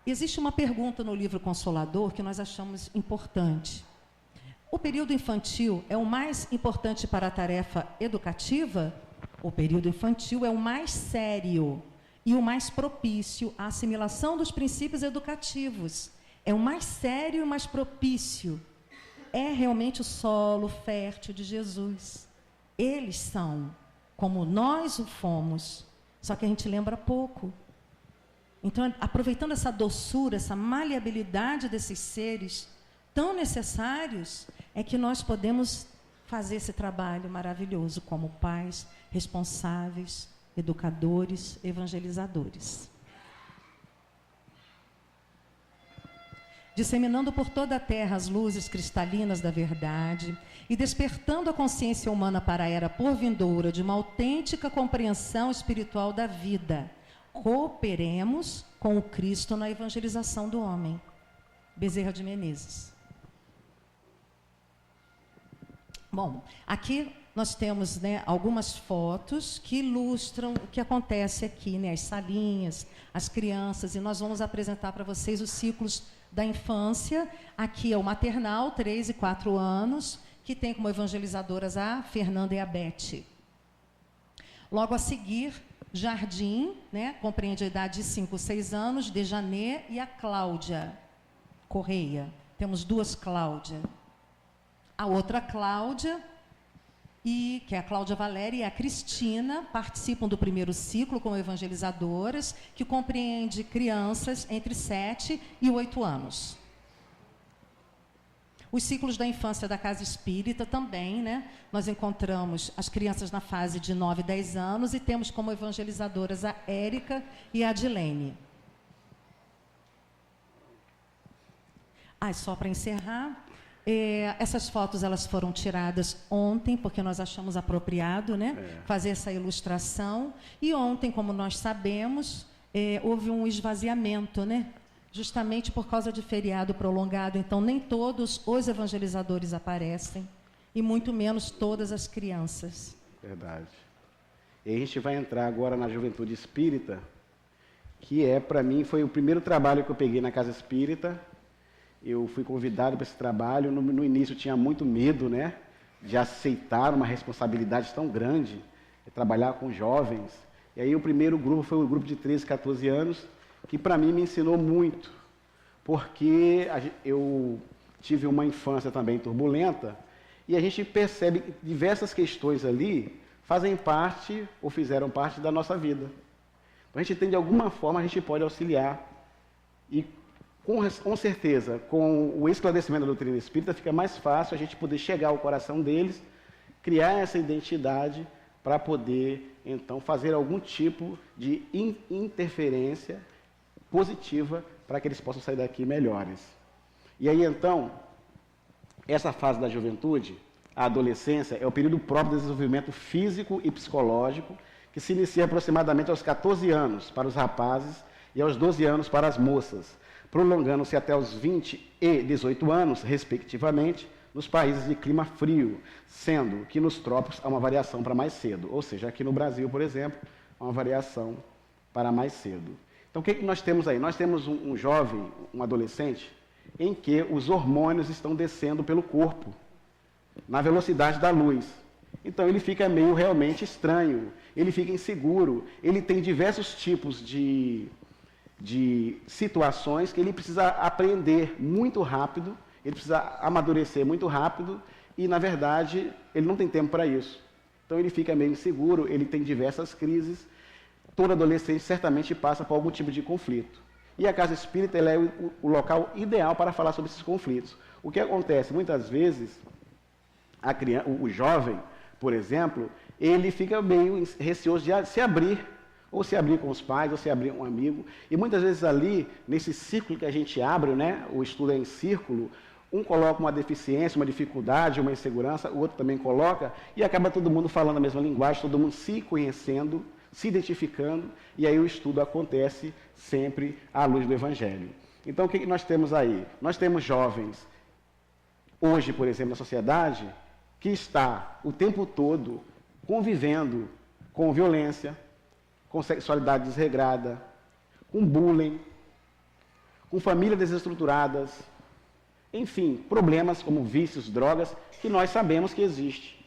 existe uma pergunta no livro Consolador que nós achamos importante. O período infantil é o mais importante para a tarefa educativa? O período infantil é o mais sério e o mais propício à assimilação dos princípios educativos. É o mais sério e o mais propício. É realmente o solo fértil de Jesus. Eles são como nós o fomos, só que a gente lembra pouco. Então, aproveitando essa doçura, essa maleabilidade desses seres tão necessários, é que nós podemos fazer esse trabalho maravilhoso como pais, responsáveis, educadores, evangelizadores. Disseminando por toda a terra as luzes cristalinas da verdade e despertando a consciência humana para a era porvindoura de uma autêntica compreensão espiritual da vida, cooperemos com o Cristo na evangelização do homem. Bezerra de Menezes. Bom, aqui nós temos, né, algumas fotos que ilustram o que acontece aqui, né, as salinhas, as crianças, e nós vamos apresentar para vocês os ciclos da infância. Aqui é o maternal, 3 e 4 anos, que tem como evangelizadoras a Fernanda e a Beth. Logo a seguir, jardim, né, compreende a idade de 5 ou 6 anos, Dejanê e a Cláudia Correia. Temos 2 Cláudia. A outra Cláudia, que é a Cláudia Valéria e a Cristina, participam do primeiro ciclo como evangelizadoras, que compreende crianças entre 7 e 8 anos. Os ciclos da infância da Casa Espírita também, né? Nós encontramos as crianças na fase de 9 e 10 anos e temos como evangelizadoras a Érica e a Adilene. Só para encerrar, essas fotos elas foram tiradas ontem, porque nós achamos apropriado, né, fazer essa ilustração. E ontem, como nós sabemos, houve um esvaziamento, né, justamente por causa de feriado prolongado. Então, nem todos os evangelizadores aparecem, e muito menos todas as crianças. Verdade. E a gente vai entrar agora na Juventude Espírita, que para mim, foi o primeiro trabalho que eu peguei na Casa Espírita. Eu fui convidado para esse trabalho. No início, eu tinha muito medo, né, de aceitar uma responsabilidade tão grande, trabalhar com jovens. E aí, o primeiro grupo foi o grupo de 13, 14 anos, que para mim me ensinou muito, porque eu tive uma infância também turbulenta, e a gente percebe que diversas questões ali fazem parte ou fizeram parte da nossa vida. Então, a gente tem, de alguma forma, a gente pode auxiliar. E, com certeza, com o esclarecimento da doutrina espírita, fica mais fácil a gente poder chegar ao coração deles, criar essa identidade para poder, então, fazer algum tipo de interferência positiva para que eles possam sair daqui melhores. E aí, então, essa fase da juventude, a adolescência, é o período próprio do desenvolvimento físico e psicológico, que se inicia aproximadamente aos 14 anos para os rapazes e aos 12 anos para as moças, prolongando-se até os 20 e 18 anos, respectivamente, nos países de clima frio, sendo que nos trópicos há uma variação para mais cedo. Ou seja, aqui no Brasil, por exemplo, há uma variação para mais cedo. Então, o que nós temos aí? Nós temos um jovem, um adolescente, em que os hormônios estão descendo pelo corpo, na velocidade da luz. Então, ele fica meio realmente estranho, ele fica inseguro, ele tem diversos tipos de situações que ele precisa aprender muito rápido, ele precisa amadurecer muito rápido e, na verdade, ele não tem tempo para isso. Então, ele fica meio inseguro, ele tem diversas crises. Todo adolescente certamente passa por algum tipo de conflito. E a Casa Espírita ela é o local ideal para falar sobre esses conflitos. O que acontece? Muitas vezes, o jovem, por exemplo, ele fica meio receoso de se abrir, ou se abrir com os pais, ou se abrir com um amigo. E muitas vezes ali, nesse círculo que a gente abre, né, o estudo é em círculo, um coloca uma deficiência, uma dificuldade, uma insegurança, o outro também coloca, e acaba todo mundo falando a mesma linguagem, todo mundo se conhecendo, se identificando, e aí o estudo acontece sempre à luz do Evangelho. Então, o que nós temos aí? Nós temos jovens hoje, por exemplo, na sociedade, que está o tempo todo convivendo com violência, com sexualidade desregrada, com bullying, com famílias desestruturadas, enfim, problemas como vícios, drogas, que nós sabemos que existe.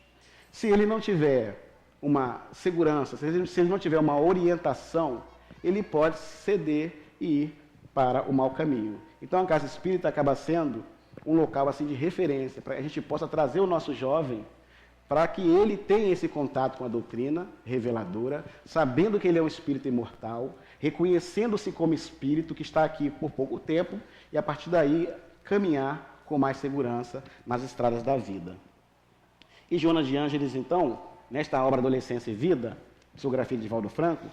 Se ele não tiver uma segurança, se ele não tiver uma orientação, ele pode ceder e ir para o mau caminho. Então a casa espírita acaba sendo um local assim de referência, para que a gente possa trazer o nosso jovem para que ele tenha esse contato com a doutrina reveladora, sabendo que ele é um espírito imortal, reconhecendo-se como espírito que está aqui por pouco tempo e a partir daí caminhar com mais segurança nas estradas da vida. E Joana de Ângeles, então, nesta obra Adolescência e Vida, psicografia de Divaldo Franco,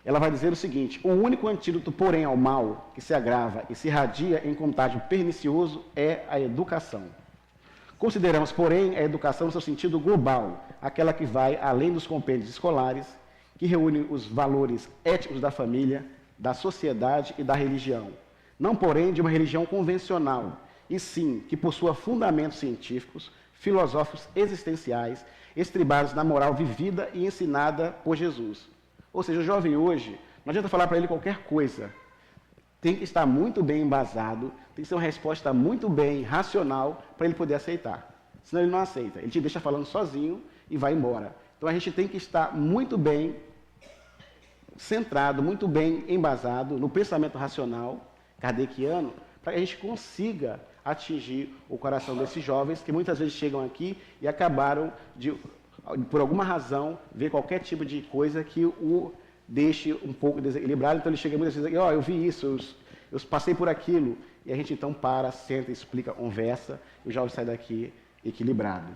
ela vai dizer o seguinte: o único antídoto, porém, ao mal que se agrava e se irradia em contágio pernicioso é a educação. Consideramos, porém, a educação no seu sentido global, aquela que vai além dos compêndios escolares, que reúne os valores éticos da família, da sociedade e da religião. Não, porém, de uma religião convencional, e sim que possua fundamentos científicos, filosóficos existenciais, estribados na moral vivida e ensinada por Jesus. Ou seja, o jovem hoje, não adianta falar para ele qualquer coisa, tem que estar muito bem embasado, tem que ser uma resposta muito bem racional para ele poder aceitar. Senão ele não aceita, ele te deixa falando sozinho e vai embora. Então a gente tem que estar muito bem centrado, muito bem embasado no pensamento racional kardeciano, para que a gente consiga atingir o coração desses jovens que muitas vezes chegam aqui e acabaram de, por alguma razão, ver qualquer tipo de coisa que o deixe um pouco desequilibrado. Então ele chega muitas vezes aqui: ó, eu vi isso, eu passei por aquilo. E a gente então para, senta, explica, conversa, e o jovem sai daqui equilibrado.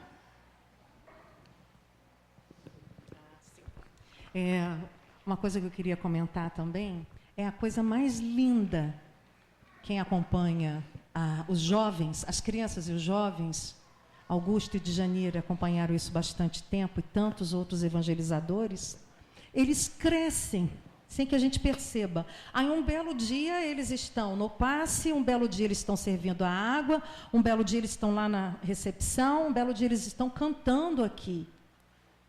Uma coisa que eu queria comentar também é a coisa mais linda. Quem acompanha os jovens, as crianças e os jovens, Augusto e Djanira acompanharam isso bastante tempo, e tantos outros evangelizadores, eles crescem sem que a gente perceba. Aí um belo dia eles estão no passe, um belo dia eles estão servindo a água, um belo dia eles estão lá na recepção, um belo dia eles estão cantando aqui.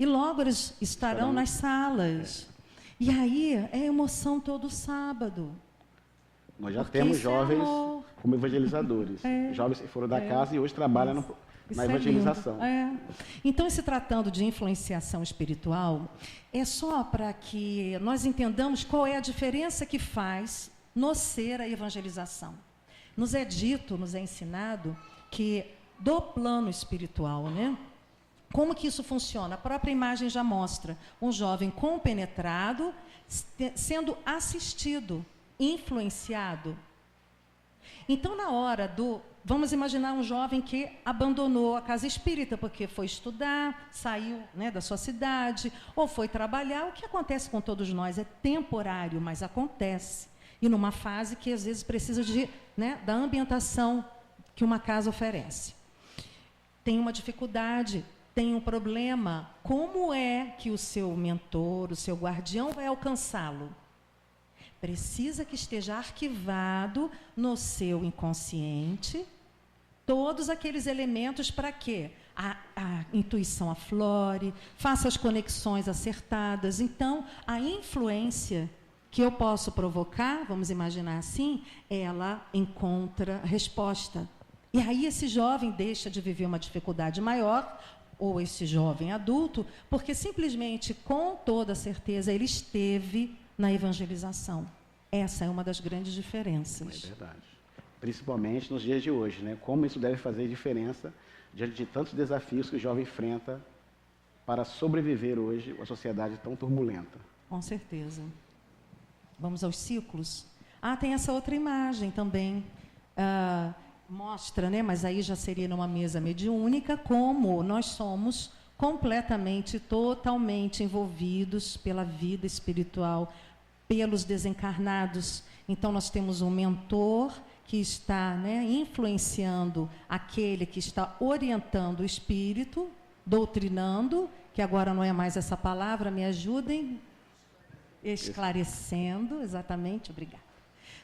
E logo eles estarão nas salas. E aí é emoção todo sábado. Nós já temos jovens como evangelizadores. Jovens que foram da casa e hoje trabalham na evangelização. Então, se tratando de influenciação espiritual, é só para que nós entendamos qual é a diferença que faz no ser a evangelização. Nos é dito, nos é ensinado que do plano espiritual, né? Como que isso funciona? A própria imagem já mostra um jovem compenetrado sendo assistido, influenciado. Então, na hora do... Vamos imaginar um jovem que abandonou a casa espírita porque foi estudar, saiu, né, da sua cidade, ou foi trabalhar. O que acontece com todos nós é temporário, mas acontece. E numa fase que, às vezes, precisa de, né, da ambientação que uma casa oferece. Tem uma dificuldade, tem um problema. Como é que o seu mentor, o seu guardião vai alcançá-lo? Precisa que esteja arquivado no seu inconsciente todos aqueles elementos para que a intuição aflore, faça as conexões acertadas. Então, a influência que eu posso provocar, vamos imaginar assim, ela encontra resposta. E aí esse jovem deixa de viver uma dificuldade maior, ou esse jovem adulto, porque simplesmente, com toda certeza, ele esteve na evangelização. Essa é uma das grandes diferenças. É verdade. Principalmente nos dias de hoje, né? Como isso deve fazer diferença diante de tantos desafios que o jovem enfrenta para sobreviver hoje uma sociedade tão turbulenta. Com certeza. Vamos aos ciclos? Tem essa outra imagem também. Mostra, né? Mas aí já seria numa mesa mediúnica, como nós somos completamente, totalmente envolvidos pela vida espiritual, pelos desencarnados. Então, nós temos um mentor que está, né, influenciando aquele que está orientando o espírito, doutrinando, que agora não é mais essa palavra, me ajudem, esclarecendo, exatamente, obrigada.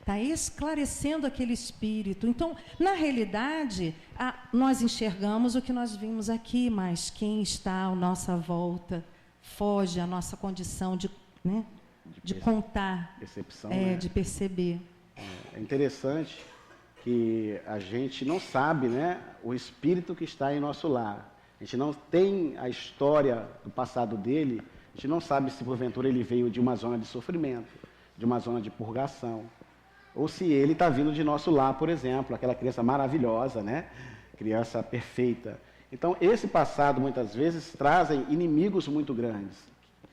está esclarecendo aquele espírito. Então, na realidade, nós enxergamos o que nós vimos aqui, mas quem está à nossa volta foge à nossa condição de, né, de contar, percepção, né? De perceber. É interessante que a gente não sabe, né, o espírito que está em nosso lar. A gente não tem a história do passado dele, a gente não sabe se porventura ele veio de uma zona de sofrimento, de uma zona de purgação, ou se ele está vindo de nosso lar, por exemplo, aquela criança maravilhosa, né, criança perfeita. Então, esse passado, muitas vezes, trazem inimigos muito grandes,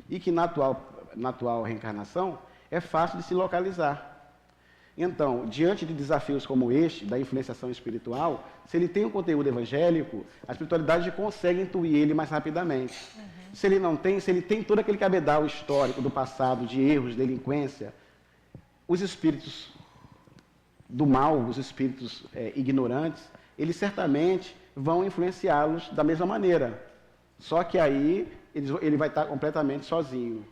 e que na atual reencarnação é fácil de se localizar. Então, diante de desafios como este, da influenciação espiritual, se ele tem um conteúdo evangélico, a espiritualidade consegue intuir ele mais rapidamente. Se ele não tem, se ele tem todo aquele cabedal histórico do passado, de erros, de delinquência, os espíritos do mal, os espíritos ignorantes, eles certamente vão influenciá-los da mesma maneira. Só que aí ele vai estar completamente sozinho.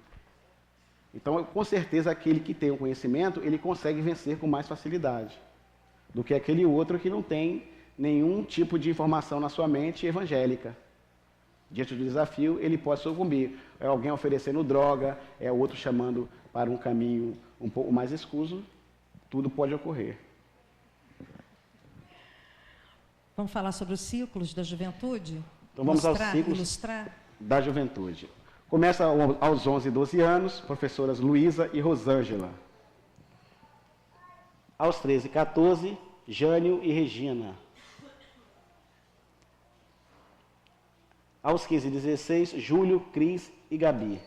Então, com certeza, aquele que tem o conhecimento, ele consegue vencer com mais facilidade do que aquele outro que não tem nenhum tipo de informação na sua mente evangélica. Diante do desafio, ele pode sucumbir. É alguém oferecendo droga, é outro chamando para um caminho um pouco mais escuso, tudo pode ocorrer. Vamos falar sobre os ciclos da juventude? Então, vamos aos ciclos da juventude. Começa aos 11 e 12 anos, professoras Luísa e Rosângela. Aos 13 e 14, Jânio e Regina. Aos 15 e 16, Júlio, Cris e Gabi.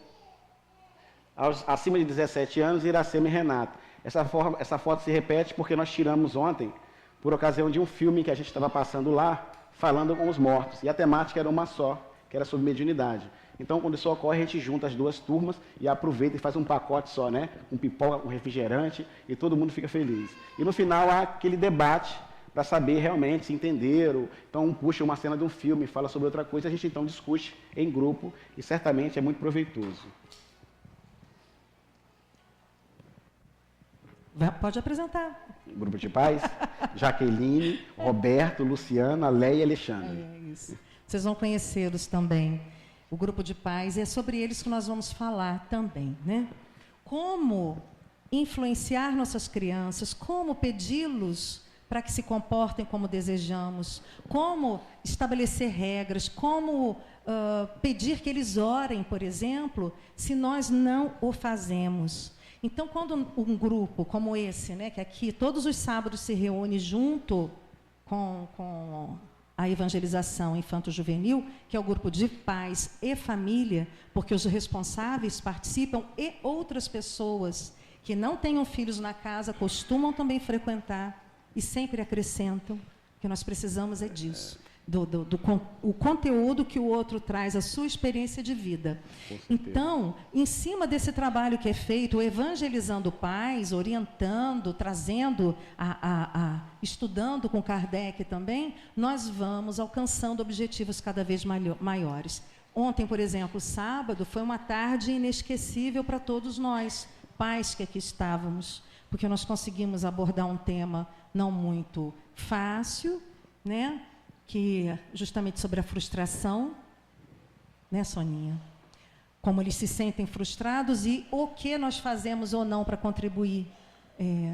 Acima de 17 anos, Iracema e Renato. Essa foto se repete porque nós tiramos ontem, por ocasião de um filme que a gente estava passando lá, falando com os mortos. E a temática era uma só, que era sobre mediunidade. Então, quando isso ocorre, a gente junta as duas turmas e aproveita e faz um pacote só, né? Com pipoca, com refrigerante, e todo mundo fica feliz. E no final há aquele debate para saber realmente se entenderam. Então, um puxa uma cena de um filme, fala sobre outra coisa, a gente então discute em grupo e certamente é muito proveitoso. Pode apresentar. Grupo de pais, Jaqueline, Roberto, Luciana, Leia e Alexandre. É isso. Vocês vão conhecê-los também. O grupo de pais, e é sobre eles que nós vamos falar também, né? Como influenciar nossas crianças, como pedi-los para que se comportem como desejamos, como estabelecer regras, como pedir que eles orem, por exemplo, se nós não o fazemos. Então, quando um grupo como esse, né, que aqui todos os sábados se reúne junto com a evangelização infanto-juvenil, que é o grupo de pais e família, porque os responsáveis participam e outras pessoas que não tenham filhos na casa costumam também frequentar e sempre acrescentam. O que nós precisamos é disso, o conteúdo que o outro traz, a sua experiência de vida. Então, em cima desse trabalho que é feito, evangelizando pais, orientando, trazendo, estudando com Kardec também, nós vamos alcançando objetivos cada vez maiores. Ontem, por exemplo, sábado, foi uma tarde inesquecível para todos nós, pais que aqui estávamos, porque nós conseguimos abordar um tema não muito fácil, né? Que é justamente sobre a frustração, né, Soninha? Como eles se sentem frustrados e o que nós fazemos ou não para contribuir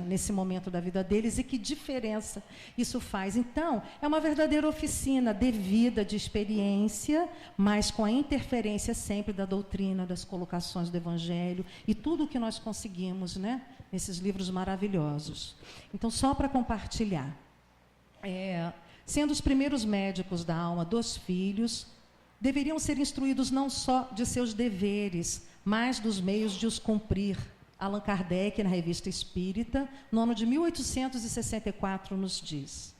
nesse momento da vida deles e que diferença isso faz. Então, é uma verdadeira oficina devida de experiência, mas com a interferência sempre da doutrina, das colocações do Evangelho e tudo o que nós conseguimos, né, nesses livros maravilhosos. Então, só para compartilhar. Sendo os primeiros médicos da alma dos filhos, deveriam ser instruídos não só de seus deveres, mas dos meios de os cumprir. Allan Kardec, na Revista Espírita, no ano de 1864, nos diz.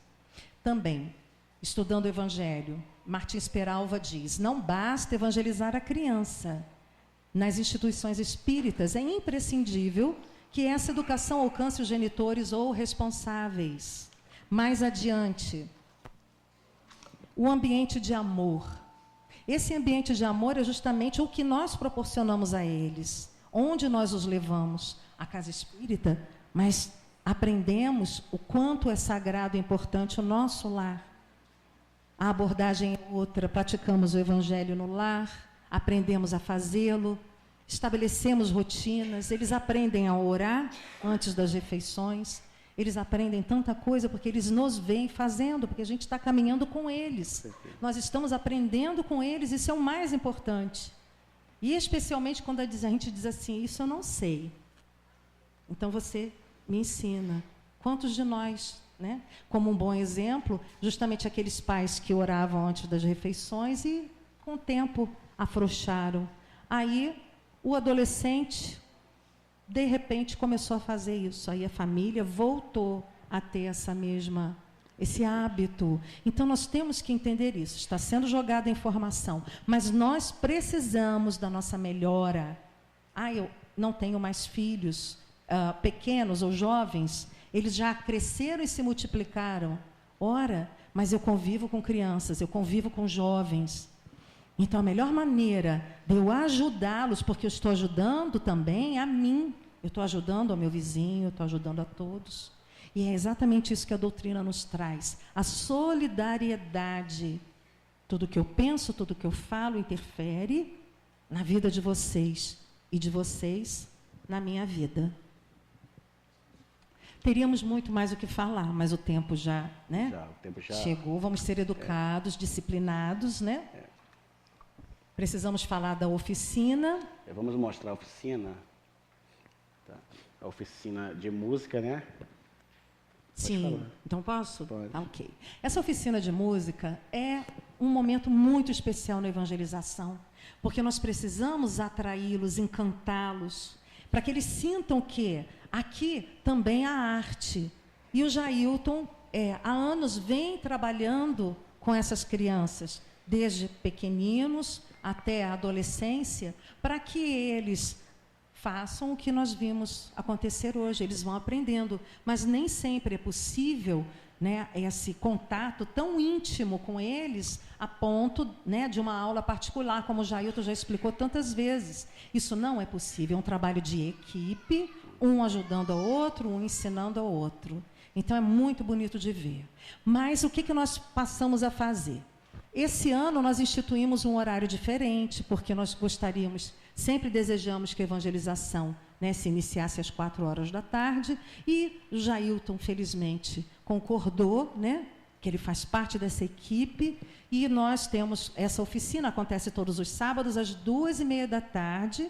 Também, estudando o Evangelho, Martins Peralva diz, não basta evangelizar a criança. Nas instituições espíritas, é imprescindível que essa educação alcance os genitores ou responsáveis. Mais adiante, o ambiente de amor. Esse ambiente de amor é justamente o que nós proporcionamos a eles. Onde nós os levamos? A casa espírita, mas aprendemos o quanto é sagrado e importante o nosso lar. A abordagem é outra, praticamos o evangelho no lar, aprendemos a fazê-lo, estabelecemos rotinas, eles aprendem a orar antes das refeições, eles aprendem tanta coisa porque eles nos veem fazendo, porque a gente está caminhando com eles. Nós estamos aprendendo com eles, isso é o mais importante. E especialmente quando a gente diz assim, isso eu não sei. Então você me ensina. Quantos de nós, né? Como um bom exemplo, justamente aqueles pais que oravam antes das refeições e com o tempo afrouxaram. Aí o adolescente, de repente, começou a fazer isso. Aí a família voltou a ter esse hábito. Então, nós temos que entender isso. Está sendo jogada a informação, mas nós precisamos da nossa melhora. Eu não tenho mais filhos pequenos ou jovens, eles já cresceram e se multiplicaram. Ora, mas eu convivo com crianças, eu convivo com jovens. Então, a melhor maneira de eu ajudá-los, porque eu estou ajudando também a mim, eu estou ajudando ao meu vizinho, eu estou ajudando a todos. E é exatamente isso que a doutrina nos traz, a solidariedade. Tudo que eu penso, tudo que eu falo interfere na vida de vocês e de vocês na minha vida. Teríamos muito mais o que falar, mas o tempo já, né? O tempo já chegou. Vamos ser educados, disciplinados, né? Precisamos falar da oficina. Vamos mostrar a oficina. Tá. A oficina de música, né? Sim. Então posso? Pode. Ok. Essa oficina de música é um momento muito especial na evangelização, porque nós precisamos atraí-los, encantá-los, para que eles sintam que aqui também há arte. E o Jailton, há anos, vem trabalhando com essas crianças, desde pequeninos até a adolescência, para que eles façam o que nós vimos acontecer hoje. Eles vão aprendendo, mas nem sempre é possível, né, esse contato tão íntimo com eles, a ponto, né, de uma aula particular, como o Jailton já explicou tantas vezes. Isso não é possível, é um trabalho de equipe, um ajudando ao outro, um ensinando ao outro. Então, é muito bonito de ver. Mas o que nós passamos a fazer? Esse ano, nós instituímos um horário diferente, porque nós sempre desejamos que a evangelização, né, se iniciasse às 4 da tarde, e o Jailton, felizmente, concordou, né, que ele faz parte dessa equipe, e nós temos essa oficina, acontece todos os sábados, às 2:30 da tarde,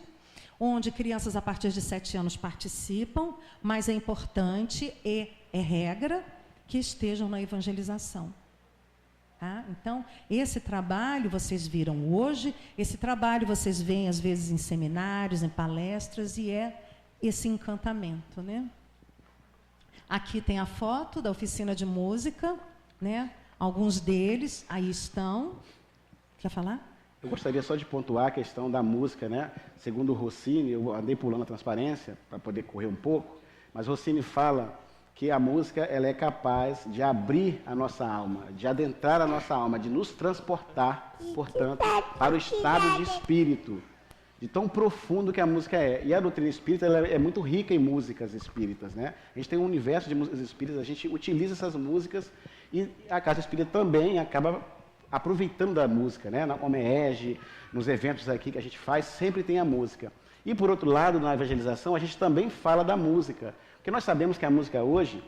onde crianças a partir de 7 anos participam, mas é importante, é regra, que estejam na evangelização. Tá? Então, esse trabalho vocês viram hoje, esse trabalho vocês veem às vezes em seminários, em palestras, e é esse encantamento, né? Aqui tem a foto da oficina de música, né? Alguns deles aí estão. Quer falar? Eu gostaria só de pontuar a questão da música, né? Segundo o Rossini, eu andei pulando a transparência para poder correr um pouco, mas Rossini fala que a música ela é capaz de abrir a nossa alma, de adentrar a nossa alma, de nos transportar, portanto, para o estado de espírito, de tão profundo que a música é. E a doutrina espírita ela é muito rica em músicas espíritas, né? A gente tem um universo de músicas espíritas, a gente utiliza essas músicas e a Casa Espírita também acaba aproveitando da música, né? Na Omeg, nos eventos aqui que a gente faz, sempre tem a música. E, por outro lado, na evangelização, a gente também fala da música. Porque nós sabemos que a música hoje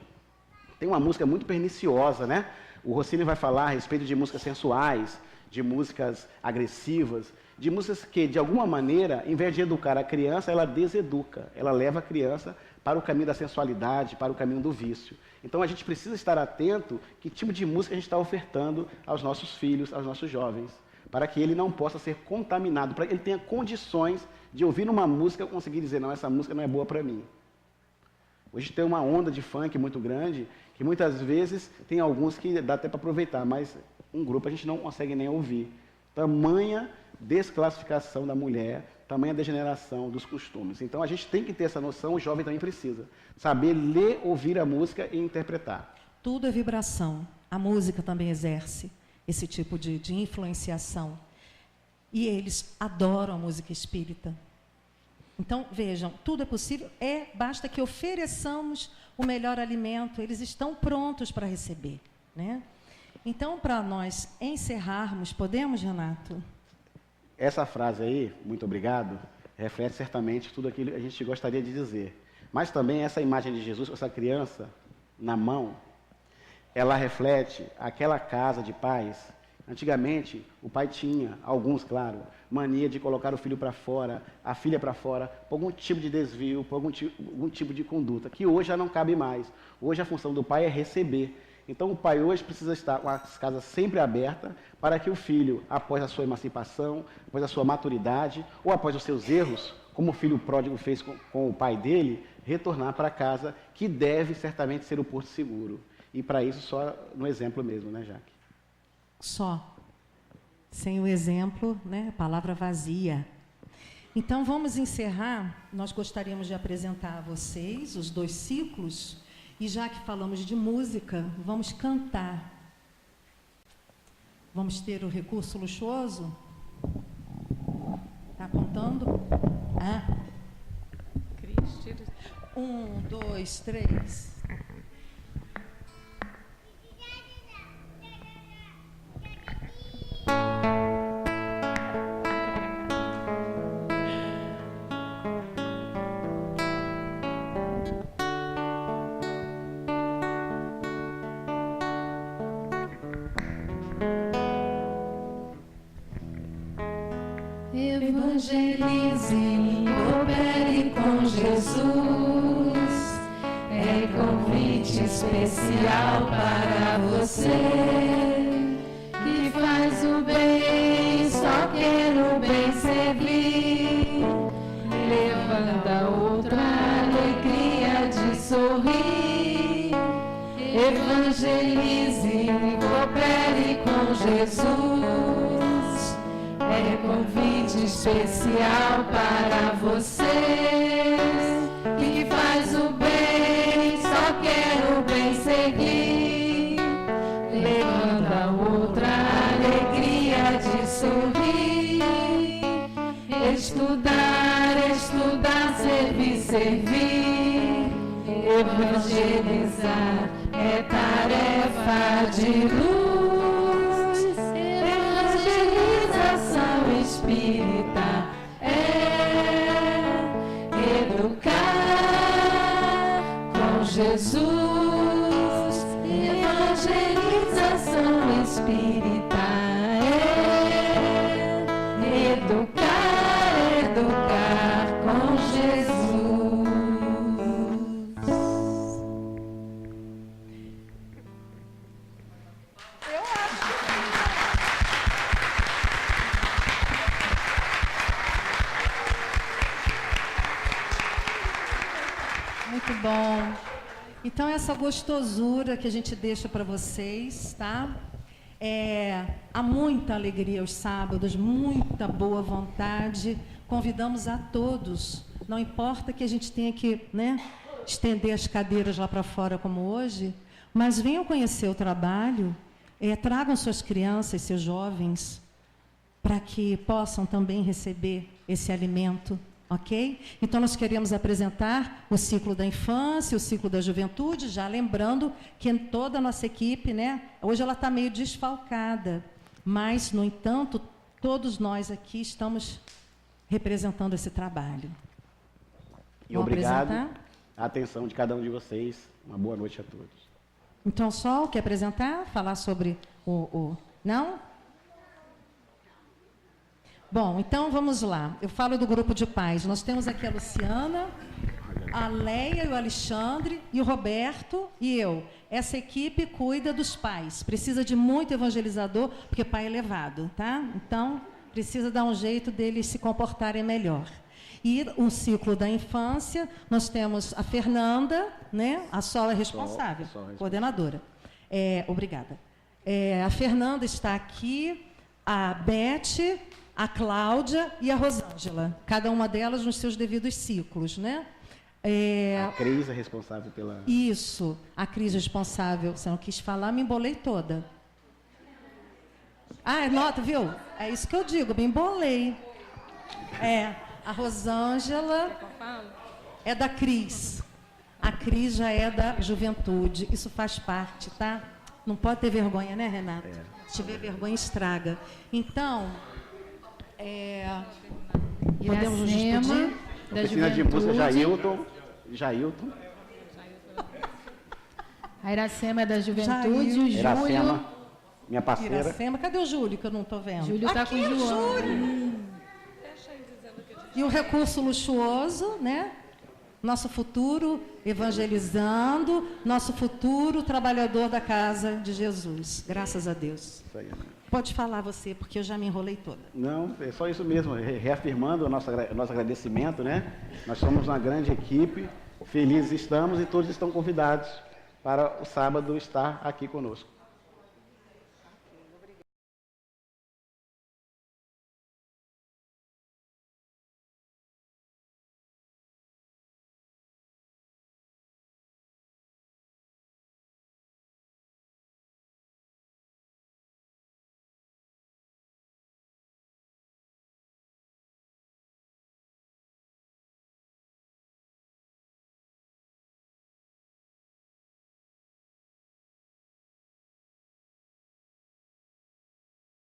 tem uma música muito perniciosa, né? O Rossini vai falar a respeito de músicas sensuais, de músicas agressivas, de músicas que, de alguma maneira, em vez de educar a criança, ela deseduca. Ela leva a criança para o caminho da sensualidade, para o caminho do vício. Então, a gente precisa estar atento que tipo de música a gente está ofertando aos nossos filhos, aos nossos jovens, para que ele não possa ser contaminado, para que ele tenha condições de ouvir uma música e conseguir dizer, não, essa música não é boa para mim. Hoje tem uma onda de funk muito grande, que muitas vezes tem alguns que dá até para aproveitar, mas um grupo a gente não consegue nem ouvir. Tamanha desclassificação da mulher, tamanha degeneração dos costumes. Então a gente tem que ter essa noção, o jovem também precisa. Saber ler, ouvir a música e interpretar. Tudo é vibração. A música também exerce esse tipo de influenciação. E eles adoram a música espírita. Então, vejam, tudo é possível, basta que ofereçamos o melhor alimento, eles estão prontos para receber, né? Então, para nós encerrarmos, podemos, Renato? Essa frase aí, muito obrigado, reflete certamente tudo aquilo que a gente gostaria de dizer. Mas também essa imagem de Jesus com essa criança na mão, ela reflete aquela casa de pais. Antigamente, o pai tinha, alguns, claro, mania de colocar o filho para fora, a filha para fora, por algum tipo de desvio, por algum tipo de conduta, que hoje já não cabe mais. Hoje a função do pai é receber. Então o pai hoje precisa estar com as casas sempre abertas para que o filho, após a sua emancipação, após a sua maturidade, ou após os seus erros, como o filho pródigo fez com o pai dele, retornar para casa, que deve certamente ser o porto seguro. E para isso só no exemplo mesmo, né, Jaque? Só. Sem o exemplo, né? Palavra vazia. Então, vamos encerrar. Nós gostaríamos de apresentar a vocês os 2 ciclos. E já que falamos de música, vamos cantar. Vamos ter o recurso luxuoso? Está contando? Cris, tira. 1, 2, 3. Evangelize, coopere com Jesus. É convite especial para você que faz o bem, só quer o bem servir. Levanta outra alegria de sorrir. Evangelize, coopere com Jesus. É convite especial para você que faz o bem, só quer o bem seguir. Levanta outra alegria de sorrir. Estudar, estudar, servir, servir. Evangelizar é tarefa de luz. Espírita é educar com Jesus. Evangelização espírita é educar com Jesus. Muito bom. Então, essa gostosura que a gente deixa para vocês, tá? Há muita alegria aos sábados, muita boa vontade. Convidamos a todos. Não importa que a gente tenha que, né, estender as cadeiras lá para fora como hoje, mas venham conhecer o trabalho, tragam suas crianças, seus jovens, para que possam também receber esse alimento. Ok? Então, nós queremos apresentar o ciclo da infância, o ciclo da juventude, já lembrando que toda a nossa equipe, né, hoje ela está meio desfalcada, mas, no entanto, todos nós aqui estamos representando esse trabalho. E obrigado a atenção de cada um de vocês. Uma boa noite a todos. Então, Sol, quer apresentar? Falar sobre Não? Bom, então vamos lá. Eu falo do grupo de pais. Nós temos aqui a Luciana, a Leia e o Alexandre, e o Roberto e eu. Essa equipe cuida dos pais. Precisa de muito evangelizador, porque pai é levado, tá? Então, precisa dar um jeito deles se comportarem melhor. E o ciclo da infância, nós temos a Fernanda, né? A Sol é responsável, coordenadora. Obrigada. A Fernanda está aqui, a Beth, a Cláudia e a Rosângela, cada uma delas nos seus devidos ciclos, né? A Cris é responsável pela... Isso, a Cris é responsável. Você não quis falar, me embolei toda. Nota, viu? É isso que eu digo, me embolei. A Rosângela é da Cris. A Cris já é da juventude. Isso faz parte, tá? Não pode ter vergonha, né, Renato? Se tiver vergonha, estraga. Então, podemos nos despedir? Da Oficina de música, Jailton. A Iracema é da Juventude, o Iracema, Júlio. minha parceira. Iracema, cadê o Júlio que eu não estou vendo? Júlio está com o João. Júlio. E o recurso luxuoso, né? Nosso futuro evangelizando, nosso futuro trabalhador da casa de Jesus. Graças a Deus. Isso aí. Pode falar você, porque eu já me enrolei toda. Não, é só isso mesmo, reafirmando o nosso agradecimento, né? Nós somos uma grande equipe, felizes estamos e todos estão convidados para o sábado estar aqui conosco.